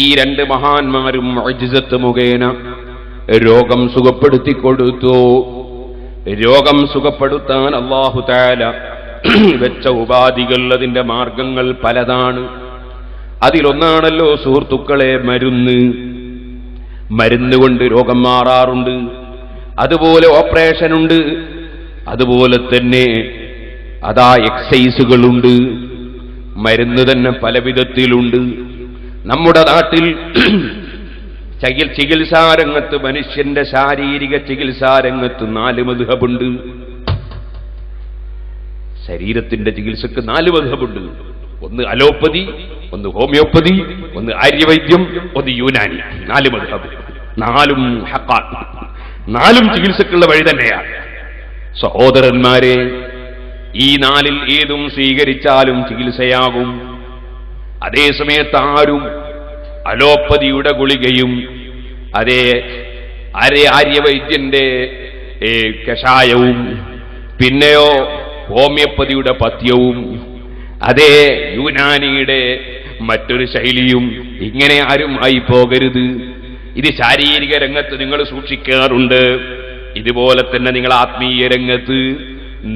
ഈ രണ്ട് മഹാന്മാരും മുഅ്ജിസത്ത് മുഖേന രോഗം സുഖപ്പെടുത്തിക്കൊടുത്തു. രോഗം സുഖപ്പെടുത്താൻ അല്ലാഹു തആല വെച്ച ഉപാധികൾ, അതിന്റെ മാർഗങ്ങൾ പലതാണ്. അതിലൊന്നാണല്ലോ സുഹൃത്തുക്കളെ മരുന്ന് കൊണ്ട് രോഗം മാറാറുണ്ട്. അതുപോലെ ഓപ്പറേഷൻ ഉണ്ട്. അതുപോലെ തന്നെ അതാ എക്സൈസുകളുണ്ട്. മരുന്ന് തന്നെ പല വിധത്തിലുണ്ട്. നമ്മുടെ നാട്ടിൽ ചികിത്സാരംഗത്ത്, മനുഷ്യന്റെ ശാരീരിക ചികിത്സാരംഗത്ത് 4 മദ്ഹബുണ്ട്. ശരീരത്തിന്റെ ചികിത്സക്ക് 4 മദ്ഹബുണ്ട്. ഒന്ന് അലോപ്പതി, ഒന്ന് ഹോമിയോപ്പതി, ഒന്ന് ആര്യവൈദ്യം, ഒന്ന് യൂനാനി. 4 മദ്ഹബ്. 4ഉം ഹഖാൻ. 4ഉം ചികിത്സക്കുള്ള വഴി തന്നെയാണ്. സഹോദരന്മാരെ, ഈ 4ൽ ഏതും സ്വീകരിച്ചാലും ചികിത്സയാകും. അതേ സമയത്ത് ആരും അലോപ്പതിയുടെ ഗുളികയും അതേ ആര്യവൈദ്യന്റെ കഷായവും പിന്നെയോ ഹോമിയോപ്പതിയുടെ പഥ്യവും അതേ യുനാനിയുടെ മറ്റൊരു ശൈലിയും ഇങ്ങനെ ആരും ആയി പോകരുത്. ഇത് ശാരീരിക രംഗത്ത് നിങ്ങൾ സൂക്ഷിക്കാറുണ്ട്. ഇതുപോലെ തന്നെ നിങ്ങൾ ആത്മീയ രംഗത്ത്,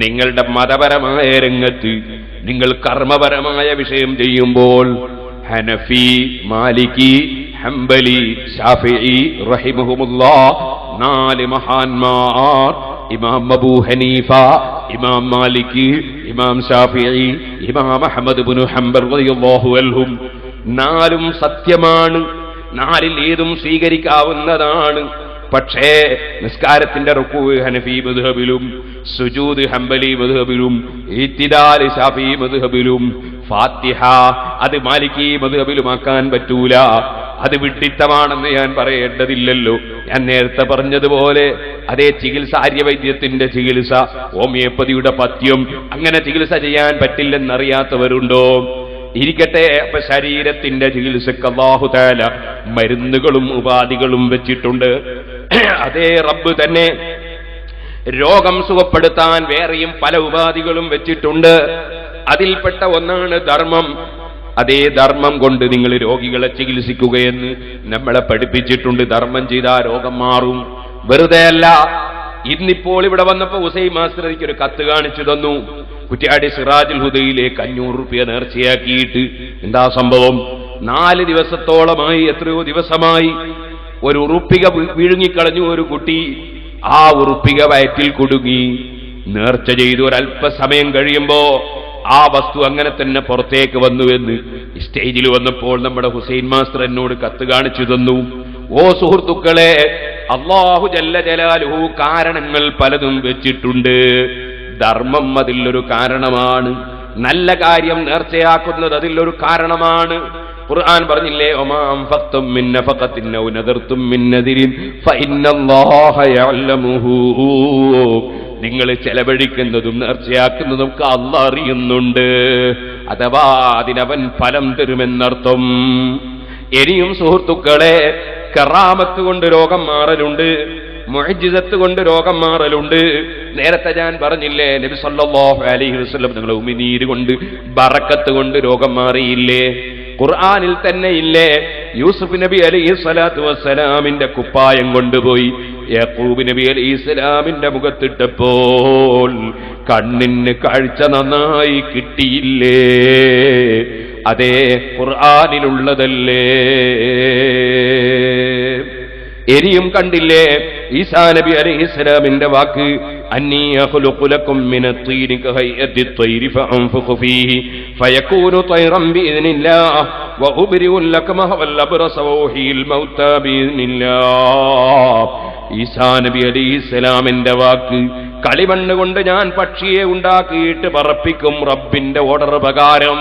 നിങ്ങളുടെ മതപരമായ രംഗത്ത്, നിങ്ങൾ കർമ്മപരമായ വിഷയം ചെയ്യുമ്പോൾ ഹനഫി, മാലിക്കി, ഹംബലി, ശാഫിഈ റഹിമഹുമുല്ലാഹ് 4 മഹാന്മാർ, ഇമാം അബൂ ഹനീഫ, ഇമാം മാലിക്, ഇമാം ശാഫിഈ, ഇമാം അഹ്മദ് ഇബ്നു ഹംബൽ റളിയല്ലാഹു അൻഹും 4 സത്യമാണ്. 4 ഏതും സ്വീകരിക്കാവുന്നതാണ്. പക്ഷേ നിസ്കാരത്തിന്റെ റുക്കൂ ഹനഫി മദ്ഹബിലും, സുജൂദ് ഹംബലി മദ്ഹബിലും, ഇത്തിദാൽ ശാഫിഈ മദ്ഹബിലും, ഫാത്തിഹ അത് മാലിക്കി മദ്ഹബിലുമാക്കാൻ പറ്റൂല. അത് വിഡ്ഢിത്തമാണെന്ന് ഞാൻ പറയേണ്ടതില്ലല്ലോ. ഞാൻ നേരത്തെ പറഞ്ഞതുപോലെ അതേ ചികിത്സ, ആര്യവൈദ്യത്തിന്റെ ചികിത്സ, ഹോമിയോപ്പതിയുടെ പഥ്യം, അങ്ങനെ ചികിത്സ ചെയ്യാൻ പറ്റില്ലെന്നറിയാത്തവരുണ്ടോ? ഇരിക്കട്ടെ. അപ്പൊ ശരീരത്തിന്റെ ചികിത്സക്ക് അല്ലാഹു തആല മരുന്നുകളും ഉപാധികളും വെച്ചിട്ടുണ്ട്. അതേ റബ്ബ് തന്നെ രോഗം സുഖപ്പെടുത്താൻ വേറെയും പല ഉപാധികളും വെച്ചിട്ടുണ്ട്. അതിൽപ്പെട്ട ഒന്നാണ് ധർമ്മം. അതേ ധർമ്മം കൊണ്ട് നിങ്ങൾ രോഗികളെ ചികിത്സിക്കുകയെന്ന് നമ്മളെ പഠിപ്പിച്ചിട്ടുണ്ട്. ധർമ്മം ചെയ്താൽ രോഗം മാറും. വെറുതെ അല്ല. ഇന്നിപ്പോൾ ഇവിടെ വന്നപ്പോ ഹുസൈൻ മാസ്റ്റർ ഒരു കത്ത് കാണിച്ചു തന്നു. കുറ്റ്യാടി സിറാജുൽ ഹുദയിലേക്ക് 500 രൂപ നേർച്ചയാക്കിയിട്ട്. എന്താ സംഭവം? 4 ദിവസത്തോളമായി, എത്രയോ ദിവസമായി ഒരു ഉറുപ്പിക വിഴുങ്ങിക്കളഞ്ഞു ഒരു കുട്ടി. ആ ഉറുപ്പിക വയറ്റിൽ കുടുങ്ങി. നേർച്ച ചെയ്തു ഒരല്പസമയം കഴിയുമ്പോ ആ വസ്തു അങ്ങനെ തന്നെ പുറത്തേക്ക് വന്നുവെന്ന് സ്റ്റേജിൽ വന്നപ്പോൾ നമ്മുടെ ഹുസൈൻ മാസ്റ്റർ എന്നോട് കത്ത് കാണിച്ചു തന്നു. ഓ സുഹൃത്തുക്കളെ, അല്ലാഹു ജല്ല ജലാലുഹു കാരണങ്ങൾ പലതും വെച്ചിട്ടുണ്ട്. ധർമ്മം അതിലൊരു കാരണമാണ്. നല്ല കാര്യം നേർച്ചയാക്കുന്നത് അതിലൊരു കാരണമാണ്. ഖുർആൻ പറഞ്ഞില്ലേ, ഒമാ അൻഫഖ്തും മിൻ നഫഖത്തിൻ ഔ നദർതും മിൻ നദിരിൻ ഫഇന്നല്ലാഹ യഅലമുഹു. നിങ്ങൾ ചെലവഴിക്കുന്നതും നേർച്ചയാക്കുന്നതും അല്ലാഹ് അറിയുന്നുണ്ട്. അഥവാ അതിനവൻ ഫലം തരുമെന്നർത്ഥം. ഇനിയും സുഹൃത്തുക്കളെ, കറാമത്ത് കൊണ്ട് രോഗം മാറലുണ്ട്, മുഅ്ജിസത്ത് കൊണ്ട് രോഗം മാറലുണ്ട്. നേരത്തെ ഞാൻ പറഞ്ഞില്ലേ, നബി സല്ലല്ലാഹു അലൈഹി വസല്ലം നിങ്ങൾ ഉമിനീര് കൊണ്ട്, ബറക്കത്ത് കൊണ്ട് രോഗം മാറിയില്ലേ? ഖുർആനിൽ തന്നെ ഇല്ലേ, യൂസുഫ് നബി അലൈഹി സ്വലാത്തു വസ്സലാമിന്റെ കുപ്പായം കൊണ്ടുപോയി യാക്കൂബ് നബി അലൈഹി സ്വലാമിന്റെ മുഖത്തിട്ടപ്പോൾ കണ്ണിന് കാഴ്ച നന്നായി കിട്ടിയില്ലേ? അതേ ഖുർആനിലുള്ളതല്ലേ? ഇനിയും കണ്ടില്ലേ, ഈസാ നബി അലൈഹിസ്സലാമിന്റെ വാക്ക്, അന്നീ അഖ്ലുഖു ലക്കും മിനത്ത്-തീരി കഹയ്യത്തി ത്വയ്രി ഫഅൻഫുഖു ഫീഹി ഫയകൂനു ത്വയ്റൻ ബിഇദ്നില്ലാഹ് വഉബ്രിഉൽ ലക്മഹ വൽ അബ്റസ വഉഹീൽ മൗതാ ബിഇദ്നില്ലാഹ്. ഈസാ നബി അലൈഹിസ്സലാമിന്റെ വാക്ക്, കളിമണ്ണ് കൊണ്ട് ഞാൻ പക്ഷിയെ ഉണ്ടാക്കിയിട്ട് പറപ്പിക്കും റബ്ബിന്റെ ഓർഡർ പ്രകാരം.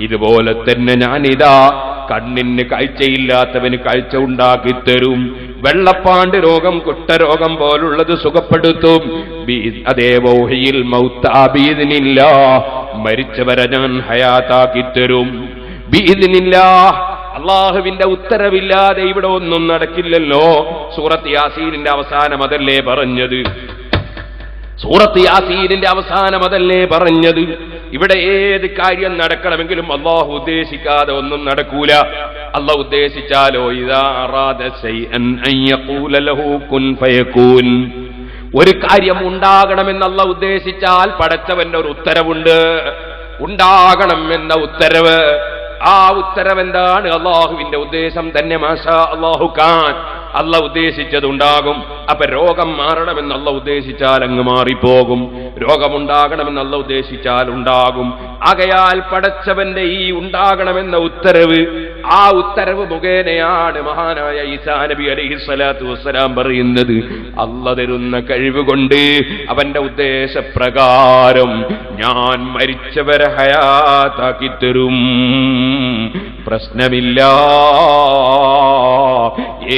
ഇതുപോലെ തന്നെ ഞാനിതാ കണ്ണിന് കാഴ്ചയില്ലാത്തവന് കാഴ്ച ഉണ്ടാക്കി തരും. വെള്ളപ്പാണ്ട് രോഗം, കുഷ്ഠരോഗം പോലുള്ളത് സുഖപ്പെടുത്തും. അതേ വൗഹിയിൽ മൗതാ ബിഇദ്നില്ലാഹ്, മരിച്ചവരെ ഞാൻ ഹയാത്താക്കി തരും. ബിഇദ്നില്ലാഹ്, അള്ളാഹുവിന്റെ ഉത്തരവില്ലാതെ ഇവിടെ ഒന്നും നടക്കില്ലല്ലോ. സൂറത്ത് യാസീനിന്റെ അവസാനം അതല്ലേ പറഞ്ഞത്? സൂറത്ത് യാസീനിന്റെ അവസാനം അതല്ലേ പറഞ്ഞത്? ഇവിടെ ഏത് കാര്യം നടക്കണമെങ്കിലും അല്ലാഹു ഉദ്ദേശിക്കാതെ ഒന്നും നടക്കൂല. അല്ലാഹു ഉദ്ദേശിച്ചാലോ, ഇദാ അറാദ ശൈഅൻ അൻ യഖൂല ലഹു കുൻ ഫയകൂൻ. ഒരു കാര്യം ഉണ്ടാകണമെന്ന് അല്ലാഹു ഉദ്ദേശിച്ചാൽ പടച്ചവന്റെ ഒരു ഉത്തരവുണ്ട്. ഉണ്ടാകണം എന്ന ഉത്തരവ്. ആ ഉത്തരവ് എന്താണ്? അല്ലാഹുവിന്റെ ഉദ്ദേശം തന്നെ. മാഷാ അല്ലാഹു കാൻ, അല്ലാഹു ഉദ്ദേശിച്ചതുണ്ടാകും. അപ്പൊ രോഗം മാറണമെന്ന് അല്ലാഹു ഉദ്ദേശിച്ചാൽ അങ്ങ് മാറിപ്പോകും. രോഗമുണ്ടാകണമെന്ന് അല്ലാഹു ഉദ്ദേശിച്ചാൽ ഉണ്ടാകും. ആകയാൽ പടച്ചവന്റെ ഈ ഉണ്ടാകണമെന്ന ഉത്തരവ്, ആ ഉത്തരവ് മുഖേനയാണ് മഹാനായ ഈസാ നബി അലൈഹി സ്വലാത്തു വസ്സലാം പറയുന്നത്, അല്ലാഹു തരുന്ന കഴിവ് കൊണ്ട് അവന്റെ ഉദ്ദേശപ്രകാരം ഞാൻ മരിച്ചവരെ ഹയാത്താക്കി തരും. പ്രശ്നമില്ല,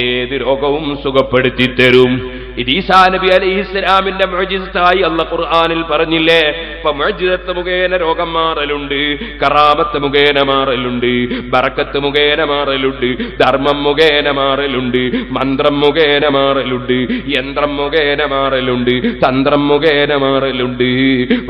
ഏത് രോഗവും സുഖപ്പെടുത്തി തരും. ഇത് ഈസാ നബി അലൈഹിസ്സലാമിന്റെ മുഅ്ജിസത്തായി അല്ലാഹു ഖുർആനിൽ പറഞ്ഞില്ലേ? അപ്പൊ മുഅ്ജിസത്ത് മുഖേന രോഗം മാറലുണ്ട്, കറാമത്ത് മുഖേന മാറലുണ്ട്, ബറക്കത്ത് മുഖേന മാറലുണ്ട്, ധർമ്മം മുഖേന മാറലുണ്ട്, മന്ത്രം മുഖേന മാറലുണ്ട്, യന്ത്രം മുഖേന മാറലുണ്ട്, തന്ത്രം മുഖേന മാറലുണ്ട്,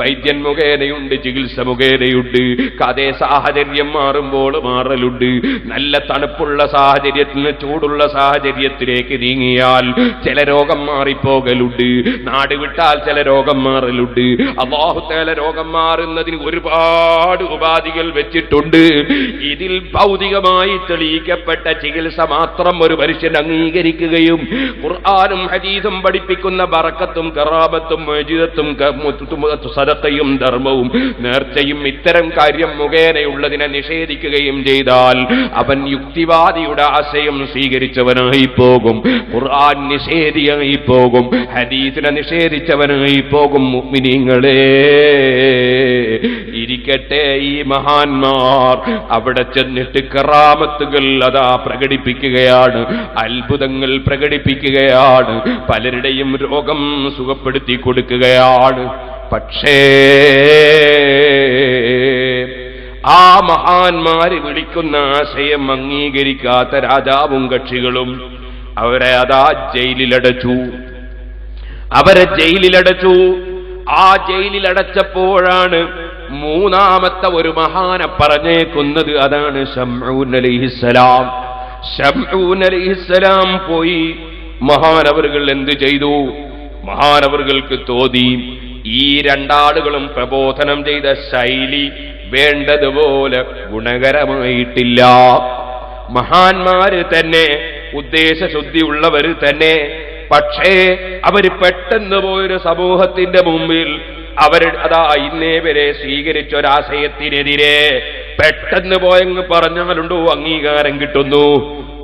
വൈദ്യൻ മുഖേനയുണ്ട്, ചികിത്സ മുഖേനയുണ്ട്. അതേ സാഹചര്യം മാറുമ്പോൾ മാറലുണ്ട്. നല്ല തണുപ്പുള്ള സാഹചര്യത്തിൽ നിന്ന് ചൂടുള്ള സാഹചര്യത്തിലേക്ക് നീങ്ങിയാൽ ചില രോഗം മാറിപ്പോകലുണ്ട്. നാട് വിട്ടാൽ ചില രോഗം മാറലുണ്ട്. അല്ലാഹു തആല രോഗം മാറുന്നതിന് ഒരുപാട് ഉപാധികൾ വെച്ചിട്ടുണ്ട്. ഇതിൽ ഭൗതികമായി തെളിയിക്കപ്പെട്ട ചികിത്സ മാത്രം ഒരു മനുഷ്യൻ അംഗീകരിക്കുകയും ഖുർആനും ഹദീസും പഠിപ്പിക്കുന്ന ബറക്കത്തും കറാമത്തും മുഅ്ജിസത്തും സദഖയും ധർമ്മവും നേർച്ചയും ഇത്തരം കാര്യം മുഖേനയുള്ളതിനെ നിഷേധിക്കുകയും ചെയ്താൽ അവൻ യുക്തിവാദിയുടെ ആശയം സ്വീകരിച്ചവനായി പോകും, ഖുർആൻ നിഷേധിയായി പോകും, ഹദീസിനെ നിഷേധിച്ചവനായി പോകും. മുഅ്മിനീങ്ങളെ, ഇരിക്കട്ടെ, ഈ മഹാന്മാർ അവിടെ ചെന്നിട്ട് കറാമത്തുകൾ അതാ പ്രകടിപ്പിക്കുകയാണ്, അത്ഭുതങ്ങൾ പ്രകടിപ്പിക്കുകയാണ്, പലരുടെയും രോഗം സുഖപ്പെടുത്തി കൊടുക്കുകയാണ്. പക്ഷേ ആ മഹാന്മാര് വിളിക്കുന്ന ആശയം അംഗീകരിക്കാത്ത രാജാവും കക്ഷികളും അവരെ അതാ ജയിലിലടച്ചു. അവരെ ജയിലിലടച്ചു. ആ ജയിലിലടച്ചപ്പോഴാണ് മൂന്നാമത്തെ ഒരു മഹാനെ പറഞ്ഞേക്കുന്നത്. അതാണ് ശംഊൻ അലൈഹിസ്സലാം. ശംഊൻ അലൈഹിസ്സലാം പോയി. മഹാനവറുകൾ എന്ത് ചെയ്തു? മഹാനവറുകൾക്ക് തോന്നി ഈ രണ്ടാളുകളും പ്രബോധനം ചെയ്ത ശൈലി വേണ്ടതുപോലെ ഗുണകരമായിട്ടില്ല. മഹാന്മാര് തന്നെ, ഉദ്ദേശശുദ്ധിയുള്ളവർ തന്നെ, പക്ഷേ അവര് പെട്ടെന്ന് പോയൊരു സമൂഹത്തിന്റെ മുമ്പിൽ അവർ അതാ ഇന്നേ വരെ സ്വീകരിച്ചൊരാശയത്തിനെതിരെ പെട്ടെന്ന് പോയങ്ങ് പറഞ്ഞാലുണ്ടോ അംഗീകാരം കിട്ടുന്നു.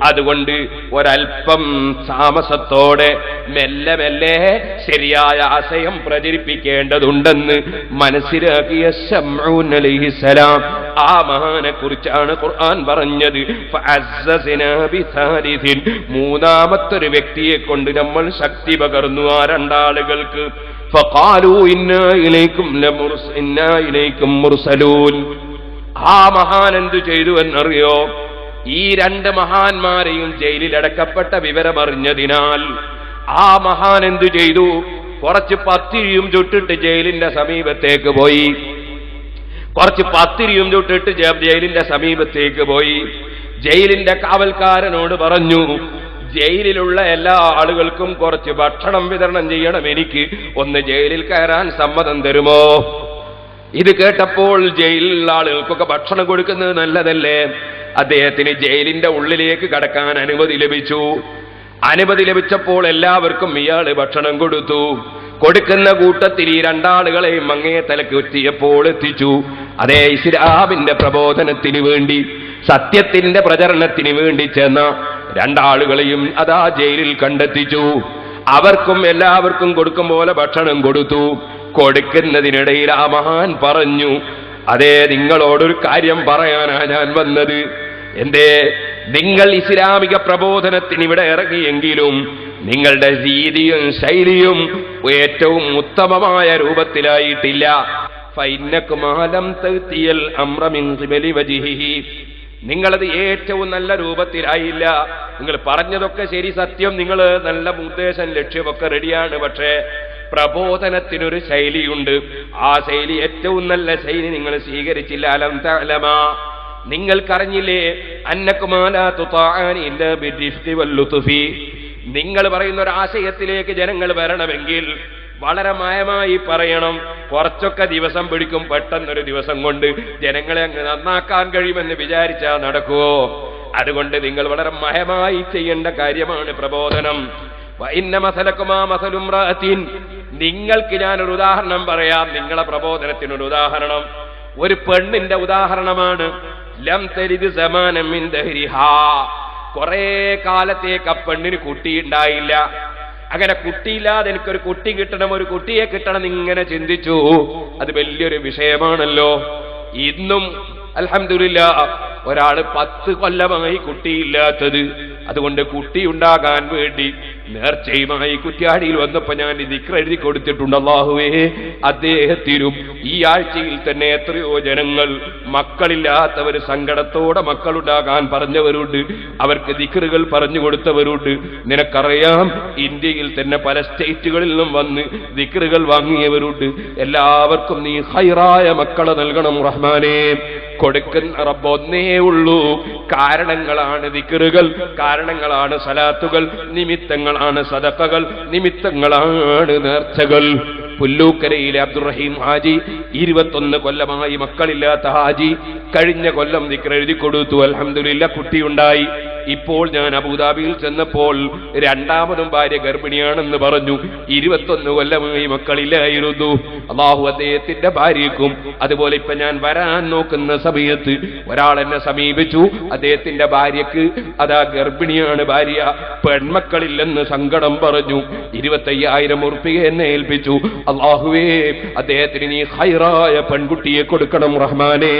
അതുകൊണ്ട് ഒരൽപ്പം താമസത്തോടെ മെല്ലെ മെല്ലെ ശരിയായ ആശയം പ്രചരിപ്പിക്കേണ്ടതുണ്ടെന്ന് മനസ്സിലാക്കിയ ശംഊൻ അലൈഹിസ്സലാം, ആ മഹാനെ കുറിച്ചാണ് ഖുർആൻ പറഞ്ഞത്. ഫഅസ്സസ്നാ ബിസാലിസിൻ, മൂന്നാമത്തൊരു വ്യക്തിയെ കൊണ്ട് നമ്മൾ ശക്തി പകർന്നു ആ രണ്ടാളുകൾക്ക്. ഫഖാലൂ ഇന്നാ ഇലൈക്കും മുർസലൂൻ. ആ മഹാൻ എന്തു ചെയ്തു എന്നറിയോ? ഈ രണ്ട് മഹാന്മാരെയും ജയിലിലടക്കപ്പെട്ട വിവരമറിഞ്ഞതിനാൽ ആ മഹാൻ എന്തു ചെയ്തു? കുറച്ച് പത്തിരിയും ചുട്ടിട്ട് ജയിലിന്റെ സമീപത്തേക്ക് പോയി. കുറച്ച് പത്തിരിയും ചുട്ടിട്ട് ജയിലിന്റെ സമീപത്തേക്ക് പോയി. ജയിലിന്റെ കാവൽക്കാരനോട് പറഞ്ഞു, ജയിലിലുള്ള എല്ലാ ആളുകൾക്കും കുറച്ച് ഭക്ഷണം വിതരണം ചെയ്യണം, എനിക്ക് ഒന്ന് ജയിലിൽ കയറാൻ സമ്മതം തരുമോ? ഇത് കേട്ടപ്പോൾ ജയിലിലുള്ള ആളുകൾക്കൊക്കെ ഭക്ഷണം കൊടുക്കുന്നത് നല്ലതല്ലേ? അദ്ദേഹത്തിന് ജയിലിന്റെ ഉള്ളിലേക്ക് കടക്കാൻ അനുമതി ലഭിച്ചു. അനുമതി ലഭിച്ചപ്പോൾ എല്ലാവർക്കും ഇയാള് ഭക്ഷണം കൊടുത്തു. കൊടുക്കുന്ന കൂട്ടത്തിൽ ഈ രണ്ടാളുകളെയും അങ്ങേ തലക്ക് എത്തിച്ചു. അതേ ഇസ്ലാമിന്റെ പ്രബോധനത്തിന് വേണ്ടി, സത്യത്തിന്റെ പ്രചരണത്തിന് വേണ്ടി ചെന്ന രണ്ടാളുകളെയും അതാ ജയിലിൽ കണ്ടെത്തിച്ചു. അവർക്കും എല്ലാവർക്കും കൊടുക്കും പോലെ ഭക്ഷണം കൊടുത്തു. കൊടുക്കുന്നതിനിടയിൽ ആ മഹാൻ പറഞ്ഞു, അതേ, നിങ്ങളോടൊരു കാര്യം പറയാനാ ഞാൻ വന്നത്. എന്തേ? നിങ്ങൾ ഇസ്ലാമിക പ്രബോധനത്തിന് ഇവിടെ ഇറങ്ങിയെങ്കിലും നിങ്ങളുടെ രീതിയും ശൈലിയും ഏറ്റവും ഉത്തമമായ രൂപത്തിലായിട്ടില്ല. ഫഇന്നകും ലം തഅതിയൽ അംറ മിൻ ഖിബലി വജ്ഹിഹി, നിങ്ങളത് ഏറ്റവും നല്ല രൂപത്തിലായില്ല. നിങ്ങൾ പറഞ്ഞതൊക്കെ ശരി, സത്യം, നിങ്ങൾ നല്ല ഉദ്ദേശം ലക്ഷ്യമൊക്കെ റെഡിയാണ്, പക്ഷേ പ്രബോധനത്തിനൊരു ശൈലിയുണ്ട്. ആ ശൈലി, ഏറ്റവും നല്ല ശൈലി നിങ്ങൾ സ്വീകരിച്ചില്ല. അലം തഅലമാ, നിങ്ങൾക്കറിഞ്ഞില്ലേ? അന്നകും ലാ തുതഅനി ഇല്ലാ ബിർരിഫ്ഖി വല്ലുത്ഫി, നിങ്ങൾ പറയുന്ന ഒരു ആശയത്തിലേക്ക് ജനങ്ങൾ വരണമെങ്കിൽ വളരെ മയമായി പറയണം. കുറച്ചൊക്കെ ദിവസം പിടിക്കും. പെട്ടെന്നൊരു ദിവസം കൊണ്ട് ജനങ്ങളെ അങ്ങ് നന്നാക്കാൻ കഴിയുമെന്ന് വിചാരിച്ചാൽ നടക്കുവോ? അതുകൊണ്ട് നിങ്ങൾ വളരെ മയമായി ചെയ്യേണ്ട കാര്യമാണ് പ്രബോധനം. വഇന്ന മസലകുമാ മസലു ഇംറഅത്തിൻ, നിങ്ങൾക്ക് ഞാനൊരു ഉദാഹരണം പറയാം. നിങ്ങളെ പ്രബോധനത്തിനൊരു ഉദാഹരണം ഒരു പെണ്ണിന്റെ ഉദാഹരണമാണ്. ലം തരിദ് സമാനം മിൻ ദഹ്രിഹാ, കുറെ കാലത്തേക്ക് ആ പെണ്ണിന് കുട്ടിയുണ്ടായില്ല. അങ്ങനെ കുട്ടിയില്ലാതെ എനിക്കൊരു കുട്ടി കിട്ടണം, ഒരു കുട്ടിയെ കിട്ടണം ഇങ്ങനെ ചിന്തിച്ചു. അത് വലിയൊരു വിഷയമാണല്ലോ. ഇന്നും അൽഹംദുലില്ലാഹ് ഒരാള് 10 കൊല്ലമായി കുട്ടിയില്ലാത്തത്. അതുകൊണ്ട് കുട്ടി ഉണ്ടാകാൻ വേണ്ടി നേർച്ചയുമായി കുറ്റ്യാടിയിൽ വന്നപ്പോ ഞാൻ ദിക്ർ എഴുതി കൊടുത്തിട്ടുണ്ട്. അല്ലാഹുവേ, അദ്ദേഹത്തിനും ഈ ആഴ്ചയിൽ തന്നെ എത്രയോ ജനങ്ങൾ മക്കളില്ലാത്തവർ സങ്കടത്തോടെ മക്കളുണ്ടാകാൻ പറഞ്ഞവരുണ്ട്, അവർക്ക് ദിക്റുകൾ പറഞ്ഞു കൊടുത്തവരുണ്ട്. നിനക്കറിയാം, ഇന്ത്യയിൽ തന്നെ പല സ്റ്റേറ്റുകളിൽ നിന്നും വന്ന് ദിക്റുകൾ വാങ്ങിയവരുണ്ട്. എല്ലാവർക്കും നീ ഖൈറായ മക്കളെ നൽകണം റഹ്മാനേ. കൊടുക്കുന്ന റബ്ബ് ഒന്നേ ഉള്ളൂ. കാരണങ്ങളാണ് ദിക്റുകൾ, കാരണങ്ങളാണ് സലാത്തുകൾ, നിമിത്തങ്ങളാണ് സദഖകൾ, നിമിത്തങ്ങളാണ് നേർച്ചകൾ. പുല്ലൂക്കരയിലെ അബ്ദുറഹീം ഹാജി 21 കൊല്ലമായി മക്കളില്ലാത്ത ഹാജി കഴിഞ്ഞ കൊല്ലം ദിക്ർ എഴുതി കൊടുത്തു. അൽഹംദുലില്ലാഹ്, കുട്ടിയുണ്ടായി. ഇപ്പോൾ ഞാൻ അബുദാബിയിൽ ചെന്നപ്പോൾ രണ്ടാമതും ഭാര്യ ഗർഭിണിയാണെന്ന് പറഞ്ഞു. 21 കൊല്ലമായി മക്കളില്ലായിരുന്നു. അല്ലാഹു അദ്ദേഹത്തിന്റെ ഭാര്യയ്ക്കും അതുപോലെ ഇപ്പൊ ഞാൻ വരാൻ നോക്കുന്ന സമയത്ത് ഒരാൾ എന്നെ സമീപിച്ചു. അദ്ദേഹത്തിന്റെ ഭാര്യക്ക് അതാ ഗർഭിണിയാണ്, ഭാര്യ പെൺമക്കളില്ലെന്ന് സങ്കടം പറഞ്ഞു. 25,000 ഉറുപ്പിക എന്നെ ഏൽപ്പിച്ചു. അല്ലാഹുവേ, അദ്ദേഹത്തിന് നീ ഖൈറായ പെൺകുട്ടിയെ കൊടുക്കണം റഹ്മാനേ.